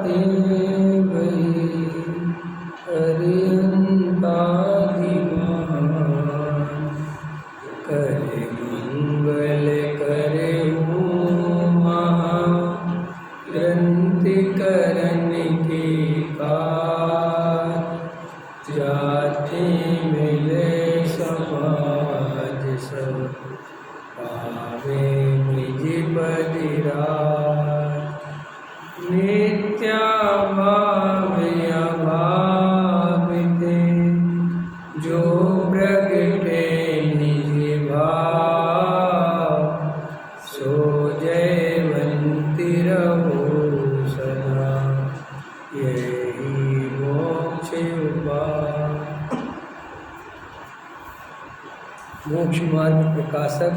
ते भई अरिहंताधिमान करे मंगल करे महा ग्रंथ करन के कार जाते मिले समाज सब पावे निज बदिराज मिथ्या भाव अभाविते जो प्रगटे निज भाव सो जयवंती रहो सदा यही मोक्ष उपाय। मोक्ष मार्ग प्रकाशक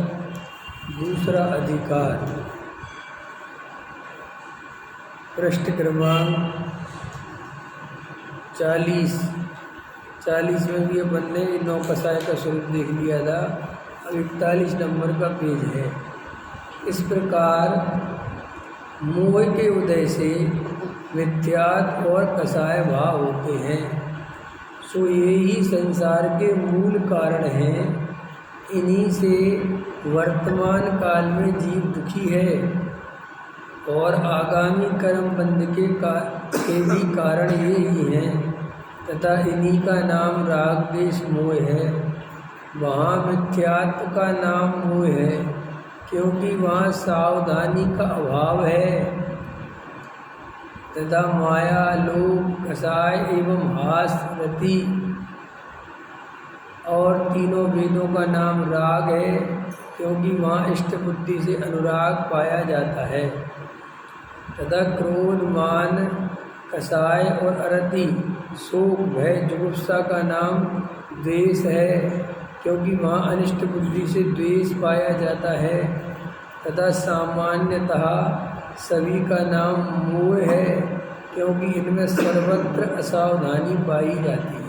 दूसरा अधिकार पृष्ठ क्रमांक 40 में भी अपन ने 9 कसाय का स्वरूप देख लिया था। अब 41 नंबर का पेज है। इस प्रकार मोह के उदय से मिथ्यात्व और कसाय भाव होते हैं, सो ये ही संसार के मूल कारण हैं। इन्हीं से वर्तमान काल में जीव दुखी है और आगामी कर्म बंध के भी कारण ये ही हैं तथा इन्हीं का नाम राग देश मोह है। वहाँ मिथ्यात्व का नाम मोह है क्योंकि वहाँ सावधानी का अभाव है तथा माया लोभ कसाय एवं हास रति और तीनों वेदों का नाम राग है क्योंकि वहाँ इष्ट बुद्धि से अनुराग पाया जाता है तथा क्रोध मान कसाय और अरति शोक भय जुगुप्सा का नाम द्वेष है क्योंकि वहाँ अनिष्ट बुद्धि से द्वेष पाया जाता है तथा सामान्यतः सभी का नाम मोह है क्योंकि इनमें सर्वत्र असावधानी पाई जाती है।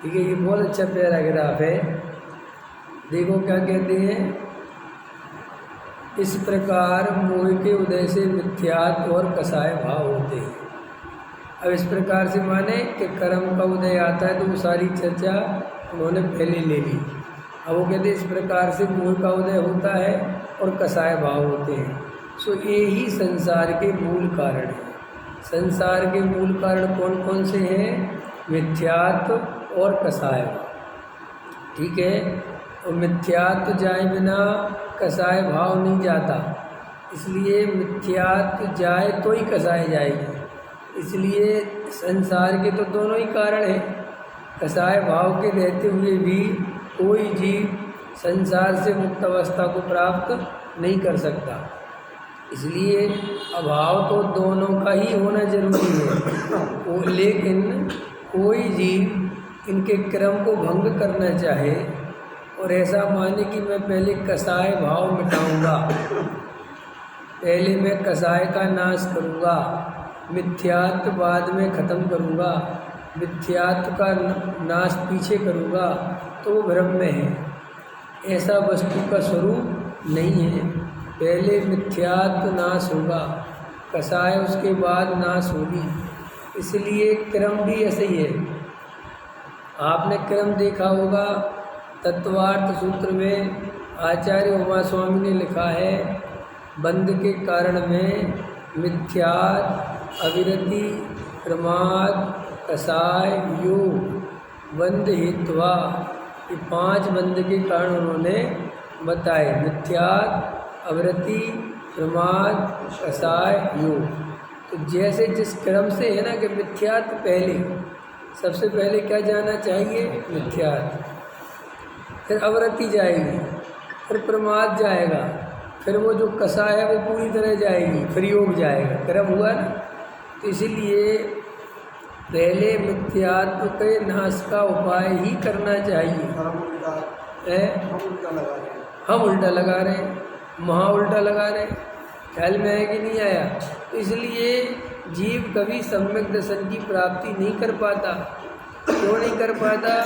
ठीक है, ये बहुत अच्छा पैराग्राफ है। देखो क्या कहते हैं, इस प्रकार मोह के उदय से मिथ्यात्व और कसाय भाव होते हैं। अब इस प्रकार से माने कि कर्म का उदय आता है तो वो सारी चर्चा उन्होंने पहले ले ली। अब वो कहते इस प्रकार से मोह का उदय होता है और कसाय भाव होते हैं। सो ये ही संसार के मूल कारण है। संसार के मूल कारण कौन कौन से हैं? मिथ्यात्व और कसाय। ठीक है, और मिथ्यात्व जाए बिना कसाय भाव नहीं जाता, इसलिए मिथ्यात्व जाए तो ही कसाय जाएगी। इसलिए संसार के तो दोनों ही कारण हैं। कसाय भाव के रहते हुए भी कोई जीव संसार से मुक्त अवस्था को प्राप्त नहीं कर सकता। इसलिए अभाव तो दोनों का ही होना जरूरी है। लेकिन कोई जीव इनके क्रम को भंग करना चाहे और ऐसा माने कि मैं पहले कसाय भाव मिटाऊंगा, पहले मैं कसाय का नाश करूंगा, मिथ्यात्व बाद में ख़त्म करूंगा, मिथ्यात्व का नाश पीछे करूंगा, तो वो भ्रम में है। ऐसा वस्तु का स्वरूप नहीं है। पहले मिथ्यात्व नाश होगा, कसाय उसके बाद नाश होगी। इसलिए क्रम भी ऐसे ही है। आपने क्रम देखा होगा, तत्वार्थ सूत्र में आचार्य उमा स्वामी ने लिखा है, बंध के कारण में मिथ्यात्व, अविरति, प्रमाद, कसाय, योग, बंध हित्वा, ये 5 बंध के कारण उन्होंने बताए। मिथ्यात्व, अविरति, प्रमाद, कसाय, योग। तो जैसे जिस क्रम से है ना कि मिथ्यात्व पहले, सबसे पहले क्या जाना चाहिए? मिथ्यात्व, फिर अवरति जाएगी, फिर प्रमाद जाएगा, फिर वो जो कसाय है वो पूरी तरह जाएगी, फिर योग जाएगा। क्रम हुआ ना। तो इसीलिए पहले मिथ्यात्व के नाश का उपाय ही करना चाहिए। हम उल्टा लगा रहे हैं, महा उल्टा लगा रहे हैं। ख्याल में है कि नहीं आया? तो इसलिए जीव कभी सम्यक दर्शन की प्राप्ति नहीं कर पाता। क्यों नहीं कर पाता?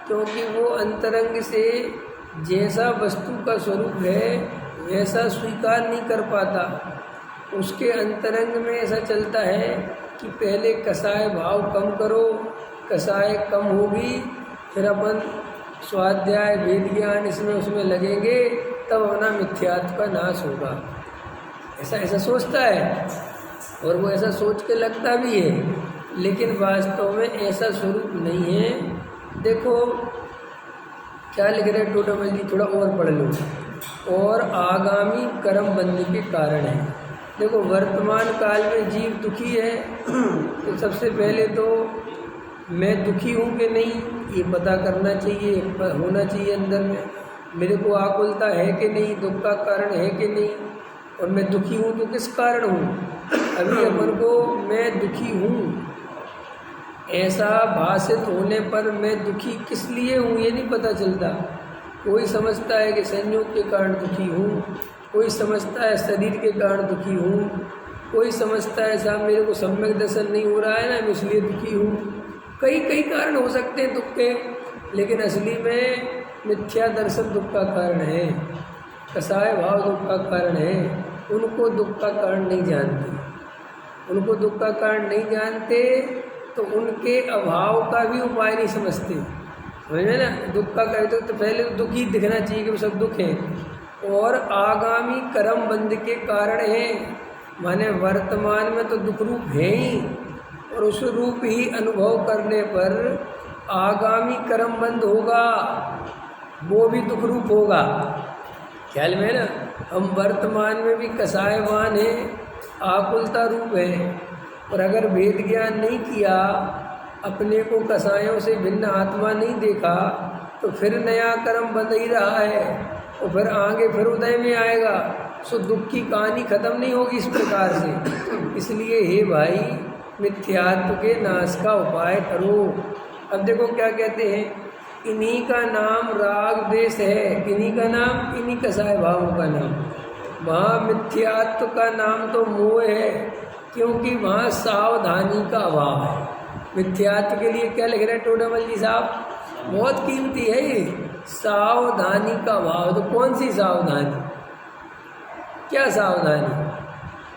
क्योंकि वो अंतरंग से जैसा वस्तु का स्वरूप है वैसा स्वीकार नहीं कर पाता। उसके अंतरंग में ऐसा चलता है कि पहले कसाय भाव कम करो, कसाय कम होगी, फिर अपन स्वाध्याय वेद ज्ञान इसमें उसमें लगेंगे, तब अपना मिथ्यात्व का नाश होगा। ऐसा ऐसा सोचता है और वो ऐसा सोच के लगता भी है, लेकिन वास्तव में ऐसा स्वरूप नहीं है। देखो क्या लिख रहे टोटामल जी, थोड़ा और पढ़ लो। और आगामी कर्म बंदी के कारण है। देखो वर्तमान काल में जीव दुखी है, तो सबसे पहले तो मैं दुखी हूँ कि नहीं ये पता करना चाहिए, होना चाहिए अंदर में। मेरे को आकुलता है कि नहीं, दुख का कारण है कि नहीं, और मैं दुखी हूँ तो किस कारण हूँ। अभी अपन को मैं दुखी हूँ ऐसा भाषित होने पर मैं दुखी किस लिए हूँ ये नहीं पता चलता। कोई समझता है कि संयोग के कारण दुखी हूँ, कोई समझता है शरीर के कारण दुखी हूँ, कोई समझता है साहब मेरे को सम्यक दर्शन नहीं हो रहा है ना, मैं इसलिए दुखी हूँ। कई कई कारण हो सकते हैं दुख के, लेकिन असली में मिथ्या दर्शन दुख का कारण है, कसाय भाव दुख का कारण है। उनको दुख का कारण नहीं जानते, उनको दुख का कारण नहीं जानते तो उनके अभाव का भी उपाय नहीं समझते। समझ में ना, दुख का कारण तो पहले तो दुख ही दिखना चाहिए कि वो सब दुख है। और आगामी कर्म बंद के कारण है, माने वर्तमान में तो दुख रूप है ही, और उस रूप ही अनुभव करने पर आगामी कर्म बंद होगा, वो भी दुख रूप होगा। ख्याल में ना, हम वर्तमान में भी कसायवान है, आकुलता रूप है, और अगर वेद ज्ञान नहीं किया, अपने को कसायों से भिन्न आत्मा नहीं देखा, तो फिर नया कर्म बंध ही रहा है, और फिर आगे फिर उदय में आएगा। सो दुख की कहानी खत्म नहीं होगी इस प्रकार से। इसलिए हे भाई, मिथ्यात्व के नाश का उपाय करो। अब देखो क्या कहते हैं, इन्हीं का नाम राग देश है, किन्हीं का नाम, इन्हीं कसाय भावों का नाम। वहाँ मिथ्यात्व का नाम तो मोह है, क्योंकि वहाँ सावधानी का अभाव है। मिथ्यात्व के लिए क्या लिख रहे हैं टोडामल जी साहब, बहुत कीमती है ये, सावधानी का अभाव। तो कौन सी सावधानी, क्या सावधानी,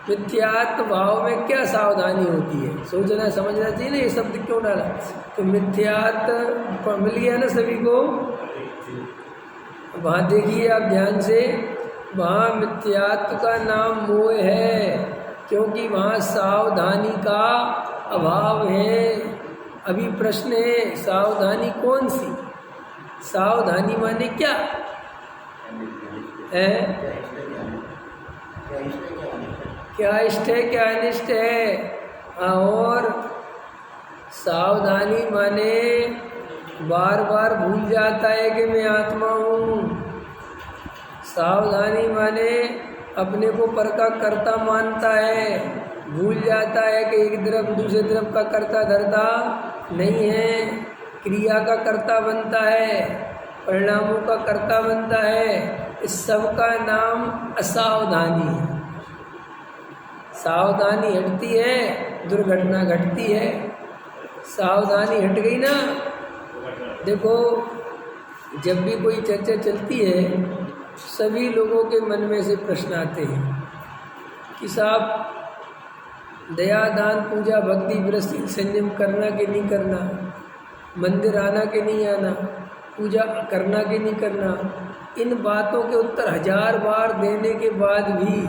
मिथ्यात्व भाव में क्या सावधानी होती है, सोचना समझना चाहिए ना, ये शब्द क्यों डाला। तो मिथ्यात्व मिल गया ना सभी को, वहाँ देखिए आप ध्यान से, वहाँ मिथ्यात्व का नाम मोह है, क्योंकि वहाँ सावधानी का अभाव है। अभी प्रश्न है, सावधानी कौन सी, सावधानी माने क्या है, क्या इष्ट है क्या अनिष्ट है। और सावधानी माने बार बार भूल जाता है कि मैं आत्मा हूँ। सावधानी माने अपने को पर का कर्ता मानता है, भूल जाता है कि एक तरफ दूसरे तरफ का कर्ता धरता नहीं है, क्रिया का कर्ता बनता है, परिणामों का कर्ता बनता है। इस सब का नाम असावधानी है। सावधानी हटती है, दुर्घटना घटती है। सावधानी हट गई ना, देखो जब भी कोई चर्चा चलती है, सभी लोगों के मन में से प्रश्न आते हैं कि साहब दया दान पूजा भक्ति व्रत संयम करना कि नहीं करना, मंदिर आना कि नहीं आना, पूजा करना कि नहीं करना। इन बातों के उत्तर 1000 बार देने के बाद भी,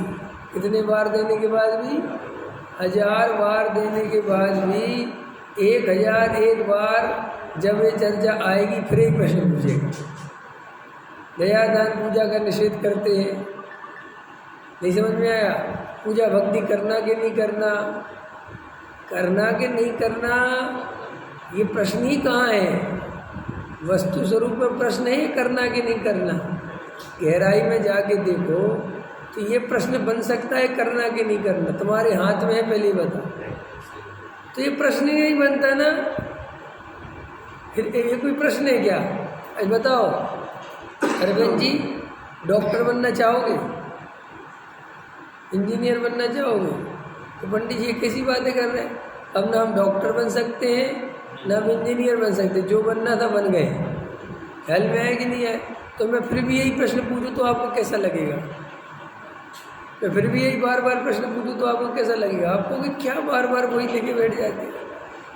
कितने बार देने के बाद भी, 1000 बार देने के बाद भी 1001 बार जब ये चर्चा आएगी फिर एक प्रश्न पूछेगा, दया दान पूजा का निषेध करते हैं, नहीं समझ में आया, पूजा भक्ति करना कि नहीं करना, करना कि नहीं करना, ये प्रश्न ही कहाँ है। वस्तु स्वरूप में प्रश्न है करना कि नहीं करना। गहराई में जाके देखो तो ये प्रश्न बन सकता है करना कि नहीं करना, तुम्हारे हाथ में है, पहले बता। तो ये प्रश्न ही नहीं बनता ना, फिर ये कोई प्रश्न है क्या। आज बताओ अरविंद जी, डॉक्टर बनना चाहोगे, इंजीनियर बनना चाहोगे, तो पंडित जी कैसी बातें कर रहे हैं। अब ना हम डॉक्टर बन सकते हैं ना हम इंजीनियर बन सकते, जो बनना था बन गए। ख्याल में है कि नहीं है। तो मैं फिर भी यही प्रश्न पूछूं तो आपको कैसा लगेगा, मैं फिर भी यही बार बार प्रश्न पूछूँ तो आपको कैसा लगेगा? आपको कि क्या बार बार वही लेके बैठ जाते हैं?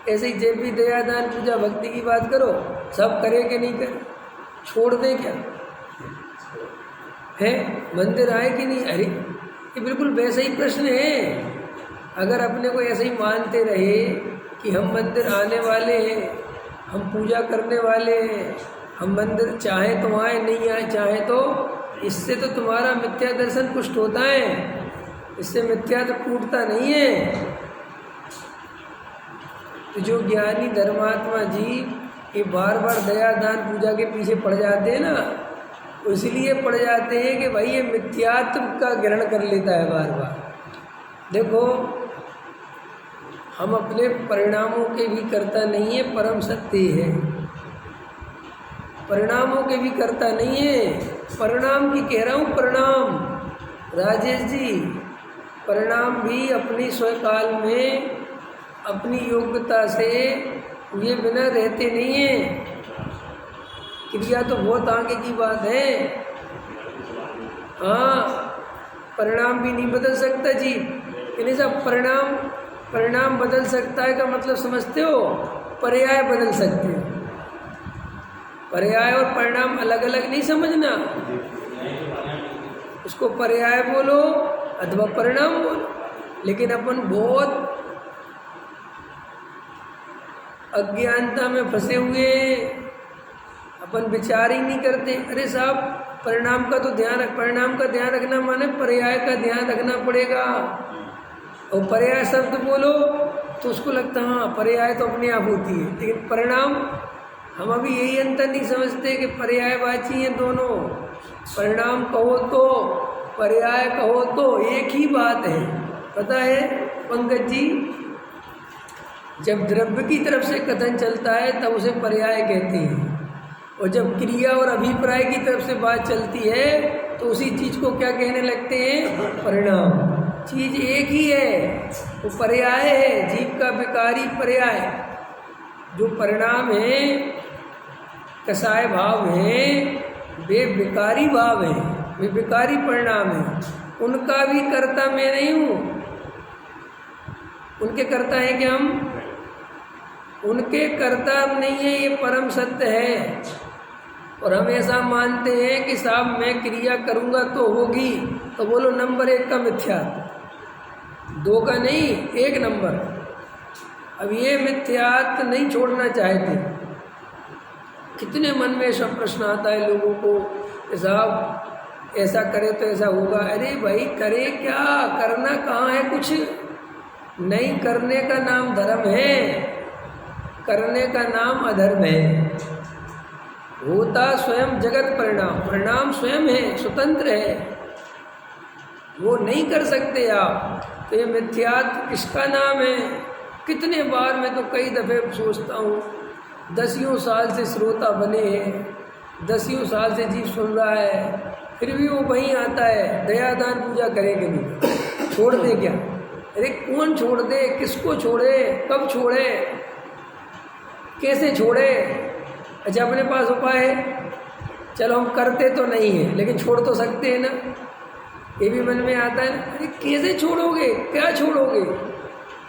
ऐसे ही जब भी दया दान पूजा भक्ति की बात करो, सब करे कि नहीं करे, छोड़ दे क्या है? मंदिर आए कि नहीं? अरे ये बिल्कुल वैसा ही प्रश्न है। अगर अपने को ऐसे ही मानते रहे कि हम मंदिर आने वाले हैं, हम पूजा करने वाले हैं, हम मंदिर चाहे तो आए नहीं आए चाहे तो, इससे तो तुम्हारा मिथ्या दर्शन पुष्ट होता है, इससे मिथ्या तो टूटता नहीं है। तो जो ज्ञानी धर्मात्मा जी ये बार बार दया दान पूजा के पीछे पड़ जाते हैं ना, इसलिए पड़ जाते हैं कि भाई ये मिथ्यात्व का ग्रहण कर लेता है बार बार। देखो, हम अपने परिणामों के भी कर्ता नहीं है, परम सत्य है। परिणामों के भी कर्ता नहीं है, परिणाम की कह रहा हूँ, परिणाम राजेश जी, परिणाम भी अपनी स्वकाल में अपनी योग्यता से ये बिना रहते नहीं है। क्रिया तो बहुत आगे की बात है। हाँ, परिणाम भी नहीं बदल सकता जी। इन्हें सब परिणाम बदल सकता है का मतलब समझते हो? पर्याय बदल सकते हो। पर्याय और परिणाम अलग अलग नहीं समझना, उसको पर्याय बोलो अथवा परिणाम बोलो। लेकिन अपन बहुत अज्ञानता में फंसे हुए, अपन विचार ही नहीं करते। अरे साहब, परिणाम का ध्यान रखना माने पर्याय का ध्यान रखना पड़ेगा। और पर्याय शब्द बोलो तो उसको लगता है हाँ पर्याय तो अपने आप होती है, लेकिन परिणाम हम अभी यही अंतर नहीं समझते कि पर्यायवाची हैं दोनों। परिणाम कहो तो पर्याय कहो तो एक ही बात है। पता है पंकज जी, जब द्रव्य की तरफ से कथन चलता है तब उसे पर्याय कहते हैं, और जब क्रिया और अभिप्राय की तरफ से बात चलती है तो उसी चीज़ को क्या कहने लगते हैं? परिणाम। चीज़ एक ही है, वो पर्याय है, जीव का विकारी पर्याय। जो परिणाम है, कसाय भाव है, वे विकारी भाव है, वे विकारी परिणाम है। उनका भी कर्ता मैं नहीं हूँ। उनके कर्ता है क्या हम? उनके कर्ता नहीं है, ये परम सत्य है। और हम ऐसा मानते हैं कि साहब मैं क्रिया करूँगा तो होगी, तो बोलो नंबर 1 का मिथ्या, 2 का नहीं, 1 नंबर। अब ये मिथ्यात्व नहीं छोड़ना चाहते। कितने मन में सब प्रश्न आता है लोगों को कि साहब ऐसा करे तो ऐसा होगा। अरे भाई करे क्या, करना कहाँ है? कुछ नहीं करने का नाम धर्म है, करने का नाम अधर्म है। होता स्वयं जगत परिणाम, परिणाम स्वयं है, स्वतंत्र है, वो नहीं कर सकते आप। तो ये मिथ्यात्व किसका नाम है? कितने बार मैं तो कई दफ़े सोचता हूँ, 10 साल से श्रोता बने हैं, 10 साल से जीव सुन रहा है, फिर भी वो वहीं आता है दया दान पूजा करेंगे नहीं, छोड़ दे क्या? अरे कौन छोड़ दे, किसको छोड़े, कब छोड़े, कैसे छोड़े? अच्छा अपने पास उपाय है, चलो हम करते तो नहीं है लेकिन छोड़ तो सकते हैं ना, ये भी मन में आता है। अरे कैसे छोड़ोगे, क्या छोड़ोगे?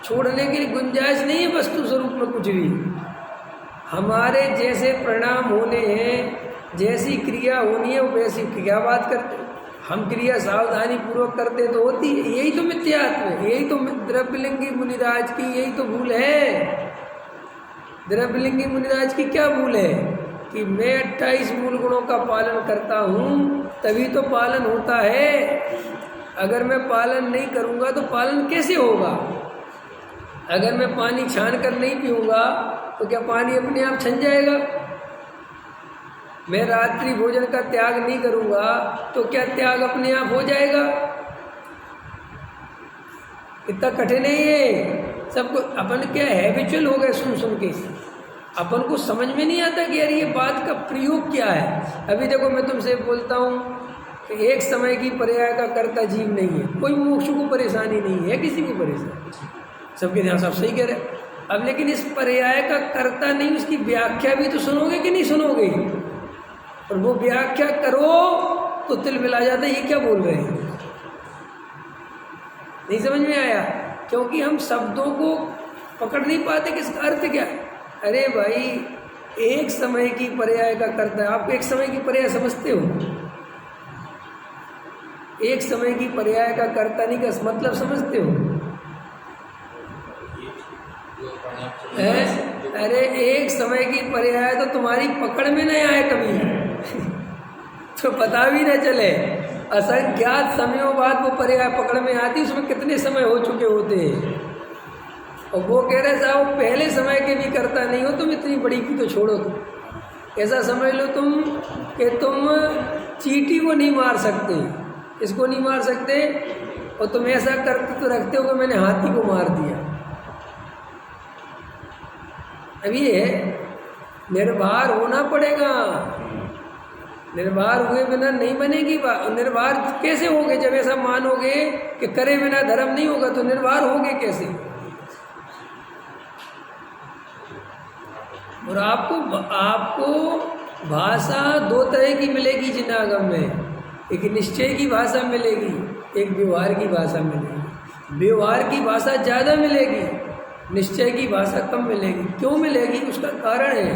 छोड़ने की गुंजाइश नहीं है वस्तु स्वरूप में कुछ भी। हमारे जैसे परिणाम होने हैं, जैसी क्रिया होनी है वैसी क्या बात करते हैं हम? क्रिया सावधानी पूर्वक करते तो होती है। यही तो मिथ्यात्व है, यही तो द्रव्यलिंगी मुनिराज की यही तो भूल है। द्रव्यलिंगी मुनिराज की क्या भूल है कि मैं 28 मूल गुणों का पालन करता हूँ तभी तो पालन होता है। अगर मैं पालन नहीं करूँगा तो पालन कैसे होगा? अगर मैं पानी छान कर नहीं पीऊँगा तो क्या पानी अपने आप छन जाएगा? मैं रात्रि भोजन का त्याग नहीं करूँगा तो क्या त्याग अपने आप हो जाएगा? इतना कठिन नहीं है। सबको अपन क्या हैबिचुअल हो गए सुन सुन के, अपन को समझ में नहीं आता कि यार ये बात का प्रयोग क्या है। अभी देखो मैं तुमसे बोलता हूँ कि एक समय की पर्याय का कर्ता जीव नहीं है, कोई मोक्ष को परेशानी नहीं है, किसी को परेशानी, सबके ध्यान सब सही कह रहे। अब लेकिन इस पर्याय का कर्ता नहीं, उसकी व्याख्या भी तो सुनोगे कि नहीं सुनोगे? और वो व्याख्या करो तो तिल मिला जाता है, ये क्या बोल रहे हैं? नहीं समझ में आया? क्योंकि हम शब्दों को पकड़ नहीं पाते कि इसका अर्थ क्या है। अरे भाई, एक समय की पर्याय का कर्ता है। आप एक समय की पर्याय समझते हो? एक समय की पर्याय का कर्ता नहीं का मतलब समझते हो? अरे एक समय की पर्याय तो तुम्हारी पकड़ में नहीं आए कभी तो पता भी न चले। असंख्यात समयों बाद वो पर्याय पकड़ में आती, उसमें कितने समय हो चुके होते हैं। और वो कह रहे साहब पहले समय के भी करता नहीं हो तुम, इतनी बड़ी की तो छोड़ो तुम। ऐसा समझ लो तुम कि तुम चींटी को नहीं मार सकते, इसको नहीं मार सकते, और तुम ऐसा करते तो रखते हो कि मैंने हाथी को मार दिया। अब ये निर्भर होना पड़ेगा। निर्भर हुए बिना नहीं बनेगी बात। निर्भर कैसे होगे? जब ऐसा मानोगे कि करे बिना धर्म नहीं होगा, तो निर्भर होगे कैसे? और आपको भाषा दो तरह की मिलेगी जिनागम में। एक निश्चय की भाषा मिलेगी, एक व्यवहार की भाषा मिलेगी। व्यवहार की भाषा ज़्यादा मिलेगी, निश्चय की भाषा कम मिलेगी। क्यों मिलेगी? उसका कारण है,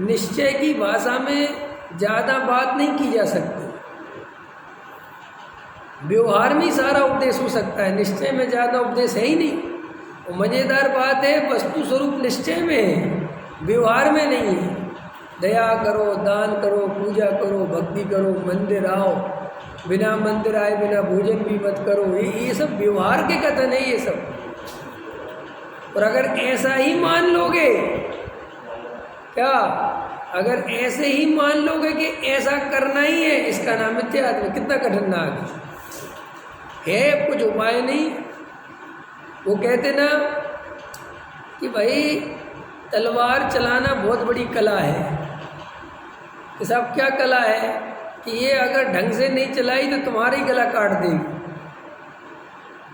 निश्चय की भाषा में ज़्यादा बात नहीं की जा सकती। व्यवहार में सारा उपदेश हो सकता है, निश्चय में ज़्यादा उपदेश है ही नहीं। और मज़ेदार बात है, वस्तु स्वरूप निश्चय में है, व्यवहार में नहीं है। दया करो, दान करो, पूजा करो, भक्ति करो, मंदिर आओ, बिना मंदिर आए बिना भोजन भी मत करो, ये सब व्यवहार के कथन है ये सब। और अगर ऐसा ही मान लोगे, क्या अगर ऐसे ही मान लोगे कि ऐसा करना ही है, इसका नाम मिथ्यात्व। कितना कठिन नाग है, कुछ उपाय नहीं। वो कहते ना कि भाई तलवार चलाना बहुत बड़ी कला है। कि साहब क्या कला है? कि ये अगर ढंग से नहीं चलाई तो तुम्हारी गला काट देगी।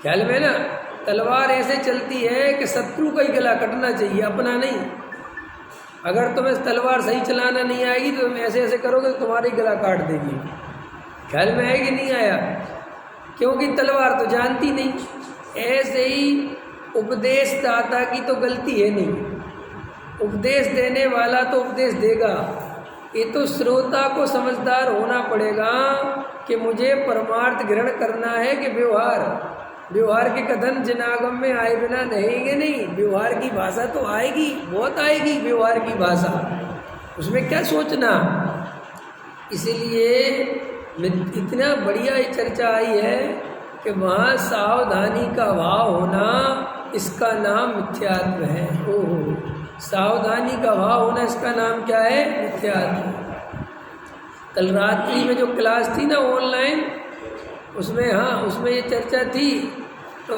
ख्याल में ना, तलवार ऐसे चलती है कि शत्रु का ही गला कटना चाहिए, अपना नहीं। अगर तुम्हें तलवार सही चलाना नहीं आएगी तो तुम ऐसे ऐसे करोगे तो तुम्हारी गला काट देगी। ख्याल में आएगी? नहीं आया? क्योंकि तलवार तो जानती नहीं। ऐसे ही उपदेशदाता की तो गलती है नहीं, उपदेश देने वाला तो उपदेश देगा। ये तो श्रोता को समझदार होना पड़ेगा कि मुझे परमार्थ ग्रहण करना है कि व्यवहार के कथन जिनागम में आए बिना रहेंगे नहीं। व्यवहार की भाषा तो आएगी, बहुत आएगी व्यवहार की भाषा, उसमें क्या सोचना। इसीलिए इतना बढ़िया चर्चा आई है कि वहाँ सावधानी का भाव होना, इसका नाम मिथ्यात्व है। ओहो, सावधानी का भाव होना, इसका नाम क्या है? मिथ्यात्व। कल रात्रि में जो क्लास थी ना ऑनलाइन, उसमें उसमें ये चर्चा थी। तो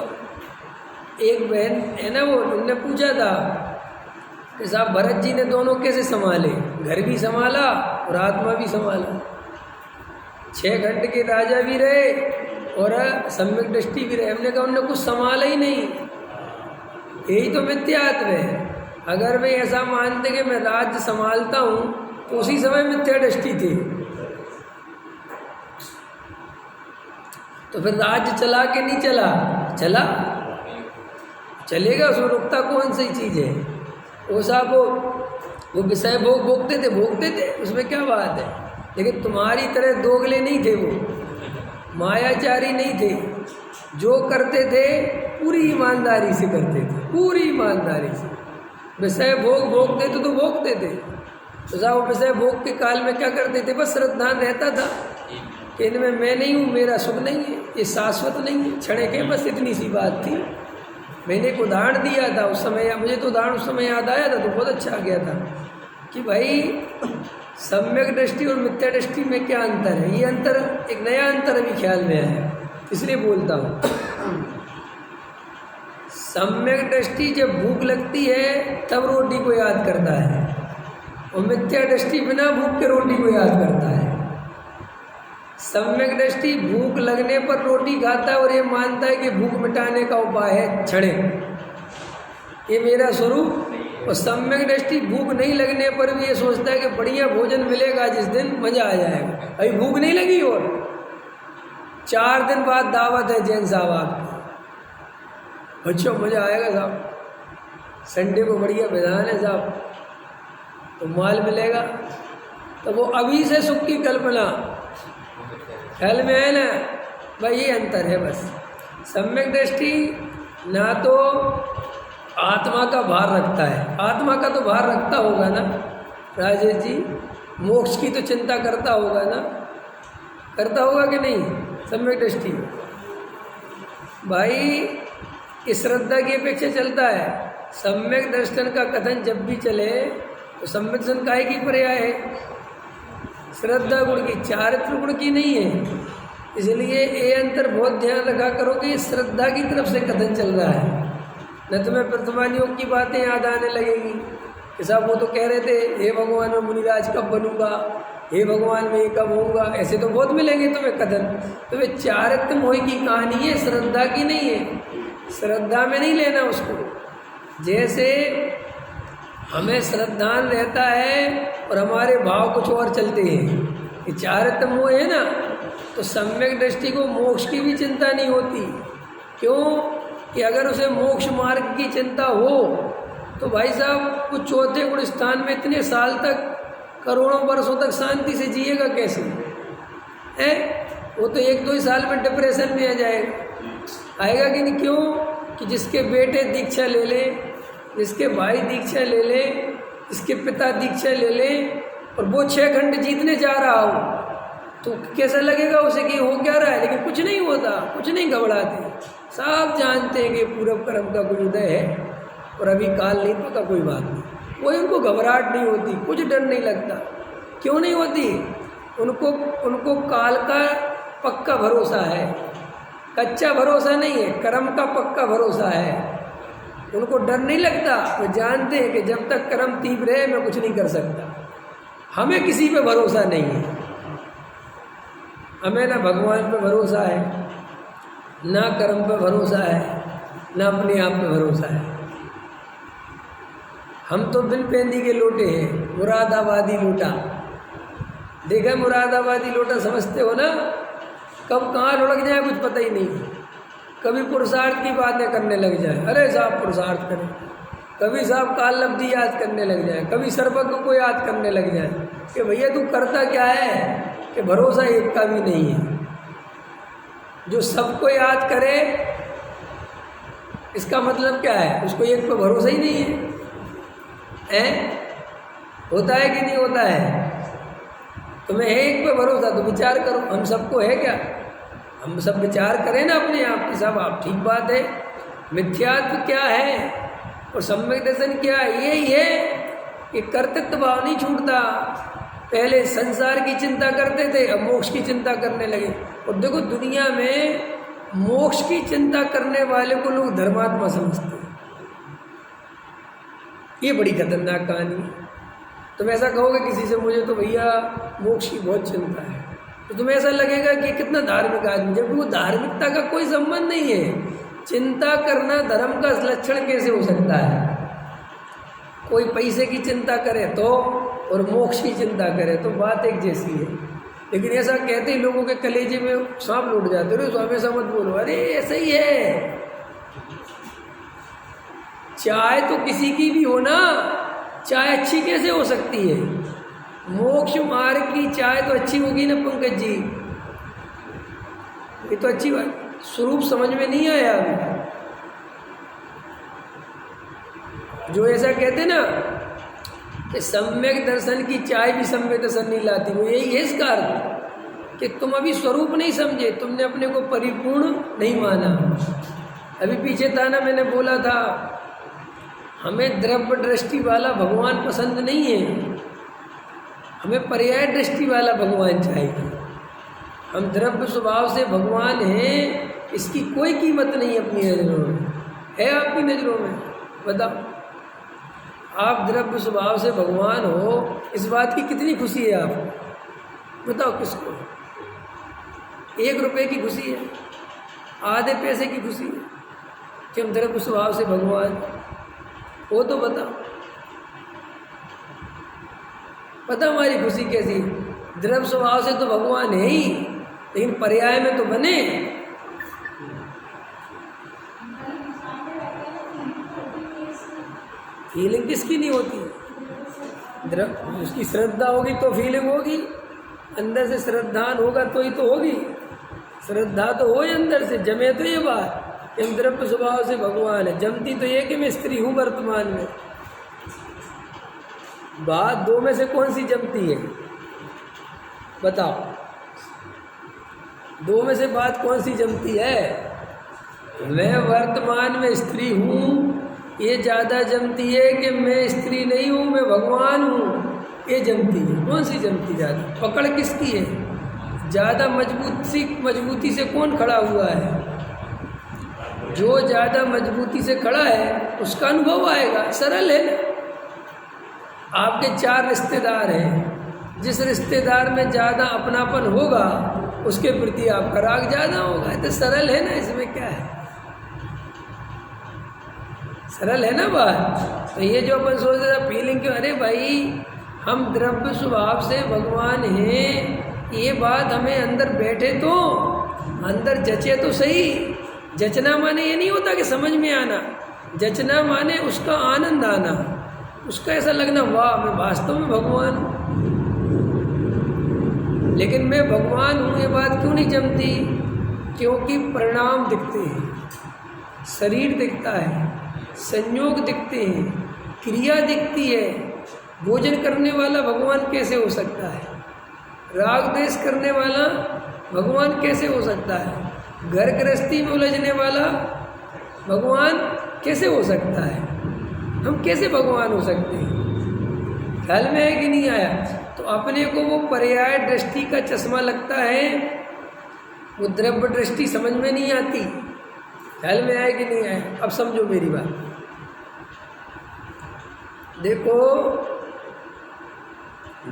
एक बहन है ना, वो उनने पूछा था कि साहब भरत जी ने दोनों कैसे संभाले? घर भी संभाला और आत्मा भी संभाला। 6 घंटे के राजा भी रहे और सम्यक दृष्टि भी रहे। हमने कहा उन्होंने कुछ संभाला ही नहीं। यही तो मिथ्यात्व है। अगर मैं ऐसा मानते कि मैं राज्य संभालता हूँ तो उसी समय मिथ्या दृष्टि थी, तो फिर राज्य चला के नहीं चला चलेगा, उसमें रुकता कौन सी चीज़ है? वो साहब वो विषय भोगते थे, उसमें क्या बात है। लेकिन तुम्हारी तरह दोगले नहीं थे, वो मायाचारी नहीं थे। जो करते थे पूरी ईमानदारी से करते थे, पूरी ईमानदारी से। विषय भोगते थे तो भोगते थे। तो साहब विषय भोग के काल में क्या करते थे? बस श्रद्धान रहता था कि इनमें मैं नहीं हूँ, मेरा सुख नहीं है, ये शाश्वत नहीं है, क्षण के, बस इतनी सी बात थी। मैंने एक उदाहरण दिया था उस समय, मुझे तो उदाहरण उस समय याद आया था तो बहुत अच्छा आ गया था कि भाई सम्यक दृष्टि और मिथ्या दृष्टि में क्या अंतर है। ये अंतर, एक नया अंतर अभी ख्याल में आया, इसलिए बोलता हूँ। सम्यक दृष्टि जब भूख लगती है तब रोटी को याद करता है, और मिथ्या दृष्टि बिना भूख के रोटी को याद करता है। सम्यक दृष्टि भूख लगने पर रोटी खाता है और ये मानता है कि भूख मिटाने का उपाय है छड़े, ये मेरा स्वरूप। और सम्यक दृष्टि भूख नहीं लगने पर भी ये सोचता है कि बढ़िया भोजन मिलेगा जिस दिन, मजा आ जाएगा। अभी भूख नहीं लगी और 4 दिन बाद दावत है जैन साहब आपकी, बच्चों मज़ा आएगा साहब, संडे को बढ़िया विधान है साहब, तो माल मिलेगा। तो वो अभी से सुख की कल्पना ख्याल में है ना भाई, ये अंतर है बस। सम्यक दृष्टि ना तो आत्मा का भार रखता है, आत्मा का तो भार रखता होगा ना राजेश जी, मोक्ष की तो चिंता करता होगा ना, करता होगा कि नहीं सम्यक दृष्टि भाई, इस श्रद्धा की अपेक्षा चलता है। सम्यक दर्शन का कथन जब भी चले तो सम्यक दर्शन काहे की पर्याय है, श्रद्धा गुण की, चारित्र गुण की नहीं है। इसलिए ये अंतर बहुत ध्यान रखा करो कि श्रद्धा की तरफ से कथन चल रहा है, न तुम्हें वर्तमान योग की बातें याद आने लगेगी कि साहब वो तो कह रहे थे हे भगवान मैं मुनिराज कब बनूंगा, हे भगवान मैं ये कब होऊंगा, ऐसे तो बहुत मिलेंगे तुम्हें कथन। तो वे चारित्र मोह की कहानी है, श्रद्धा की नहीं है, श्रद्धा में नहीं लेना उसको। जैसे हमें श्रद्धान रहता है और हमारे भाव कुछ और चलते हैं, ये चारित्र मोह है ना, तो सम्यक दृष्टि को मोक्ष की भी चिंता नहीं होती। क्यों कि अगर उसे मोक्ष मार्ग की चिंता हो तो भाई साहब वो चौथे गुण स्थान में इतने साल तक, करोड़ों वर्षों तक शांति से जिएगा कैसे है? वो तो 1-2 ही साल में डिप्रेशन में आ जाएगा, आएगा कि नहीं? क्यों कि जिसके बेटे दीक्षा ले ले, जिसके भाई दीक्षा ले ले, इसके पिता दीक्षा ले ले और वो 6 घंटे जीतने जा रहा हो तो कैसा लगेगा उसे कि हो क्या रहा है, लेकिन कुछ नहीं होता, कुछ नहीं घबराते। सब जानते हैं कि पूर्व कर्म का कोई उदय है और अभी काल नहीं पका, कोई बात नहीं, कोई उनको घबराहट नहीं होती, कुछ डर नहीं लगता। क्यों नहीं होती? उनको काल का पक्का भरोसा है, कच्चा भरोसा नहीं है, कर्म का पक्का भरोसा है। उनको डर नहीं लगता, वो जानते हैं कि जब तक कर्म तीव्र है मैं कुछ नहीं कर सकता। हमें किसी पे भरोसा नहीं है, हमें ना भगवान पे भरोसा है, ना कर्म पे भरोसा है, ना अपने आप पे भरोसा है। हम तो बिन पेंदी के लोटे हैं, मुरादाबादी लोटा। देखा मुरादाबादी लोटा समझते हो ना? कब कहाँ लुढ़क जाए कुछ पता ही नहीं। कभी पुरुषार्थ की बातें करने लग जाए, अरे साहब पुरुषार्थ करें, कभी साहब काल लब्धि याद करने लग जाए, कभी सर्वज्ञ को याद करने लग जाए कि भैया तू करता क्या है कि भरोसा एक का भी नहीं है। जो सबको याद करे इसका मतलब क्या है? उसको एक पे भरोसा ही नहीं है। होता है कि नहीं होता है? तुम्हें है एक पे भरोसा तो विचार करो, हम सबको है क्या? हम सब विचार करें ना अपने आप की, सब आप ठीक बात है। मिथ्यात्व क्या है और सम्यक दर्शन क्या है? यही है कि कर्तृत्व भाव नहीं छूटता। पहले संसार की चिंता करते थे, अब मोक्ष की चिंता करने लगे। और देखो दुनिया में मोक्ष की चिंता करने वाले को लोग धर्मात्मा समझते हैं। ये बड़ी खतरनाक कहानी है। तुम ऐसा कहोगे किसी से मुझे तो भैया मोक्ष की बहुत चिंता है, तो तुम्हें ऐसा लगेगा कि कितना धार्मिक आदमी, जबकि वो धार्मिकता का कोई संबंध नहीं है। चिंता करना धर्म का लक्षण कैसे हो सकता है? कोई पैसे की चिंता करे तो और मोक्ष की चिंता करे तो बात एक जैसी है। लेकिन ऐसा कहते ही लोगों के कलेजे में सांप लौट जाते हो, तो हमेशा मत बोलो अरे ऐसा ही है। चाय तो किसी की भी हो ना, चाय अच्छी कैसे हो सकती है? मोक्ष मार्ग की चाय तो अच्छी होगी ना पंकज जी, ये तो अच्छी बात। स्वरूप समझ में नहीं आया अभी। जो ऐसा कहते ना कि सम्यक दर्शन की चाय भी सम्यक दर्शन नहीं लाती, वो यही है इसका अर्थ कि तुम अभी स्वरूप नहीं समझे, तुमने अपने को परिपूर्ण नहीं माना। अभी पीछे था ना, मैंने बोला था हमें द्रव्य दृष्टि वाला भगवान पसंद नहीं है, हमें पर्याय दृष्टि वाला भगवान चाहिए। हम द्रव्य स्वभाव से भगवान हैं, इसकी कोई कीमत नहीं अपनी नज़रों में है। आपकी नज़रों में बताओ, आप द्रव्य स्वभाव से भगवान हो, इस बात की कितनी खुशी है आपको? बताओ किसको? 1 रुपये की खुशी है, आधे पैसे की खुशी है कि हम द्रव्य स्वभाव से भगवान वो तो बताओ। पता हमारी खुशी कैसी? द्रव्य स्वभाव से तो भगवान है ही, लेकिन पर्याय में तो बने। फीलिंग किसकी नहीं होती? उसकी श्रद्धा होगी तो फीलिंग होगी, अंदर से श्रद्धान होगा तो ही तो होगी। श्रद्धा तो हो अंदर से, जमे तो ये बात कि हम द्रव्य स्वभाव से भगवान है। जमती तो ये कि मैं स्त्री हूँ वर्तमान में। बात दो में से कौन सी जमती है बताओ? दो में से बात कौन सी जमती है? मैं वर्तमान में स्त्री हूँ ये ज़्यादा जमती है कि मैं स्त्री नहीं हूँ, मैं भगवान हूँ, ये जमती है। कौन सी जमती ज़्यादा? पकड़ किसकी है ज़्यादा? मजबूती से कौन खड़ा हुआ है? जो ज़्यादा मजबूती से खड़ा है उसका अनुभव आएगा। सरल है ना। आपके 4 रिश्तेदार हैं, जिस रिश्तेदार में ज़्यादा अपनापन होगा उसके प्रति आपका राग ज़्यादा होगा। तो सरल है ना, इसमें क्या है? सरल है ना बात। तो ये जो अपन सोच रहे थे फीलिंग क्यों, अरे भाई हम द्रव्य स्वभाव से भगवान हैं, ये बात हमें अंदर बैठे तो, अंदर जचे तो सही। जचना माने ये नहीं होता कि समझ में आना, जचना माने उसका आनंद आना, उसका ऐसा लगना वाह मैं वास्तव में भगवान हूँ। लेकिन मैं भगवान हूँ ये बात क्यों नहीं जमती? क्योंकि परिणाम दिखते हैं, शरीर दिखता है, संयोग दिखते हैं, क्रिया दिखती है। भोजन करने वाला भगवान कैसे हो सकता है? राग द्वेष करने वाला भगवान कैसे हो सकता है? घर गृहस्थी में उलझने वाला भगवान कैसे हो सकता है? हम कैसे भगवान हो सकते हैं? ख्याल में है कि नहीं आया? तो अपने को वो पर्याय दृष्टि का चश्मा लगता है, वो द्रव्य दृष्टि समझ में नहीं आती। ख्याल में आया कि नहीं आया? अब समझो मेरी बात। देखो,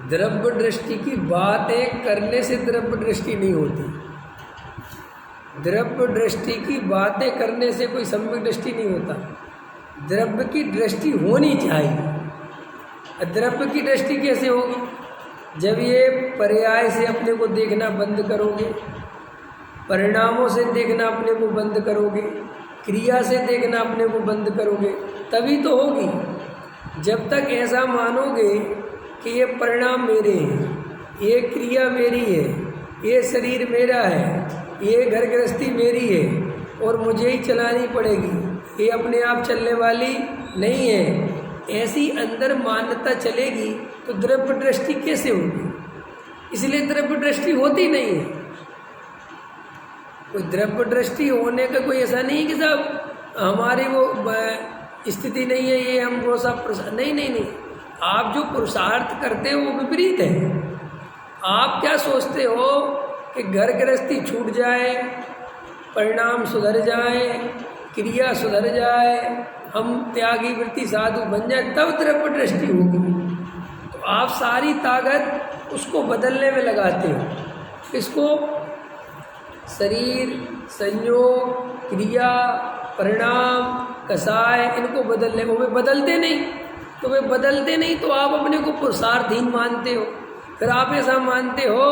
द्रव्य दृष्टि की बातें करने से द्रव्य दृष्टि नहीं होती। द्रव्य दृष्टि की बातें करने से कोई सम्यक दृष्टि नहीं होता। द्रव्य की दृष्टि होनी चाहिए। द्रव्य की दृष्टि कैसे होगी? जब ये पर्याय से अपने को देखना बंद करोगे, परिणामों से देखना अपने को बंद करोगे, क्रिया से देखना अपने को बंद करोगे, तभी तो होगी। जब तक ऐसा मानोगे कि ये परिणाम मेरे हैं, ये क्रिया मेरी है, ये शरीर मेरा है, ये घर गृहस्थी मेरी है और मुझे ही चलानी पड़ेगी, ये अपने आप चलने वाली नहीं है, ऐसी अंदर मान्यता चलेगी तो द्रव्य दृष्टि कैसे होगी? इसलिए द्रव्य दृष्टि होती नहीं है। कोई द्रव्य दृष्टि होने का कोई ऐसा नहीं कि साहब हमारी वो स्थिति नहीं है, ये हम वो सब नहीं। आप जो पुरुषार्थ करते हो वो विपरीत है। आप क्या सोचते हो कि घर गृहस्थी छूट जाए, परिणाम सुधर जाए, क्रिया सुधर जाए, हम त्यागी वृत्ति साधु बन जाए, तब द्रव्य दृष्टि होगी। तो आप सारी ताकत उसको बदलने में लगाते हो। इसको शरीर, संयोग, क्रिया, परिणाम, कसाय, इनको बदलने को वे बदलते नहीं। तो वे बदलते नहीं तो आप अपने को पुरुषार्थहीन मानते हो। फिर आप ऐसा मानते हो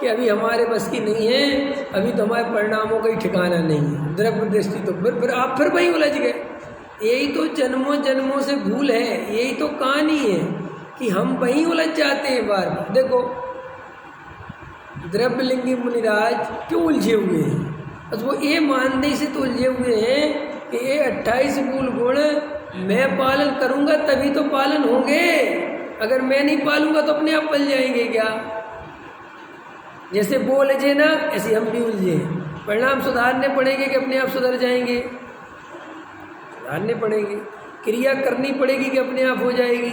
कि अभी हमारे बस की नहीं है, अभी तो हमारे परिणामों का ही ठिकाना नहीं है, द्रव्य दृष्टि। तो फिर आप फिर वहीं उलझ गए। यही तो जन्मों जन्मों से भूल है, यही तो कहानी है कि हम वहीं उलझ जाते हैं बार बार। देखो, द्रव्यलिंगी मुनिराज क्यों उलझे हुए हैं? बस वो ये मानने से तो उलझे हुए हैं कि ये 28 मूल गुण मैं पालन करूंगा तभी तो पालन होंगे, अगर मैं नहीं पालूंगा तो अपने आप पल जाएंगे क्या? जैसे वो उलझे ना, ऐसे हम भी उलझे। परिणाम सुधारने पड़ेंगे कि अपने आप सुधर जाएंगे? सुधारने पड़ेंगे। क्रिया करनी पड़ेगी कि अपने आप हो जाएगी?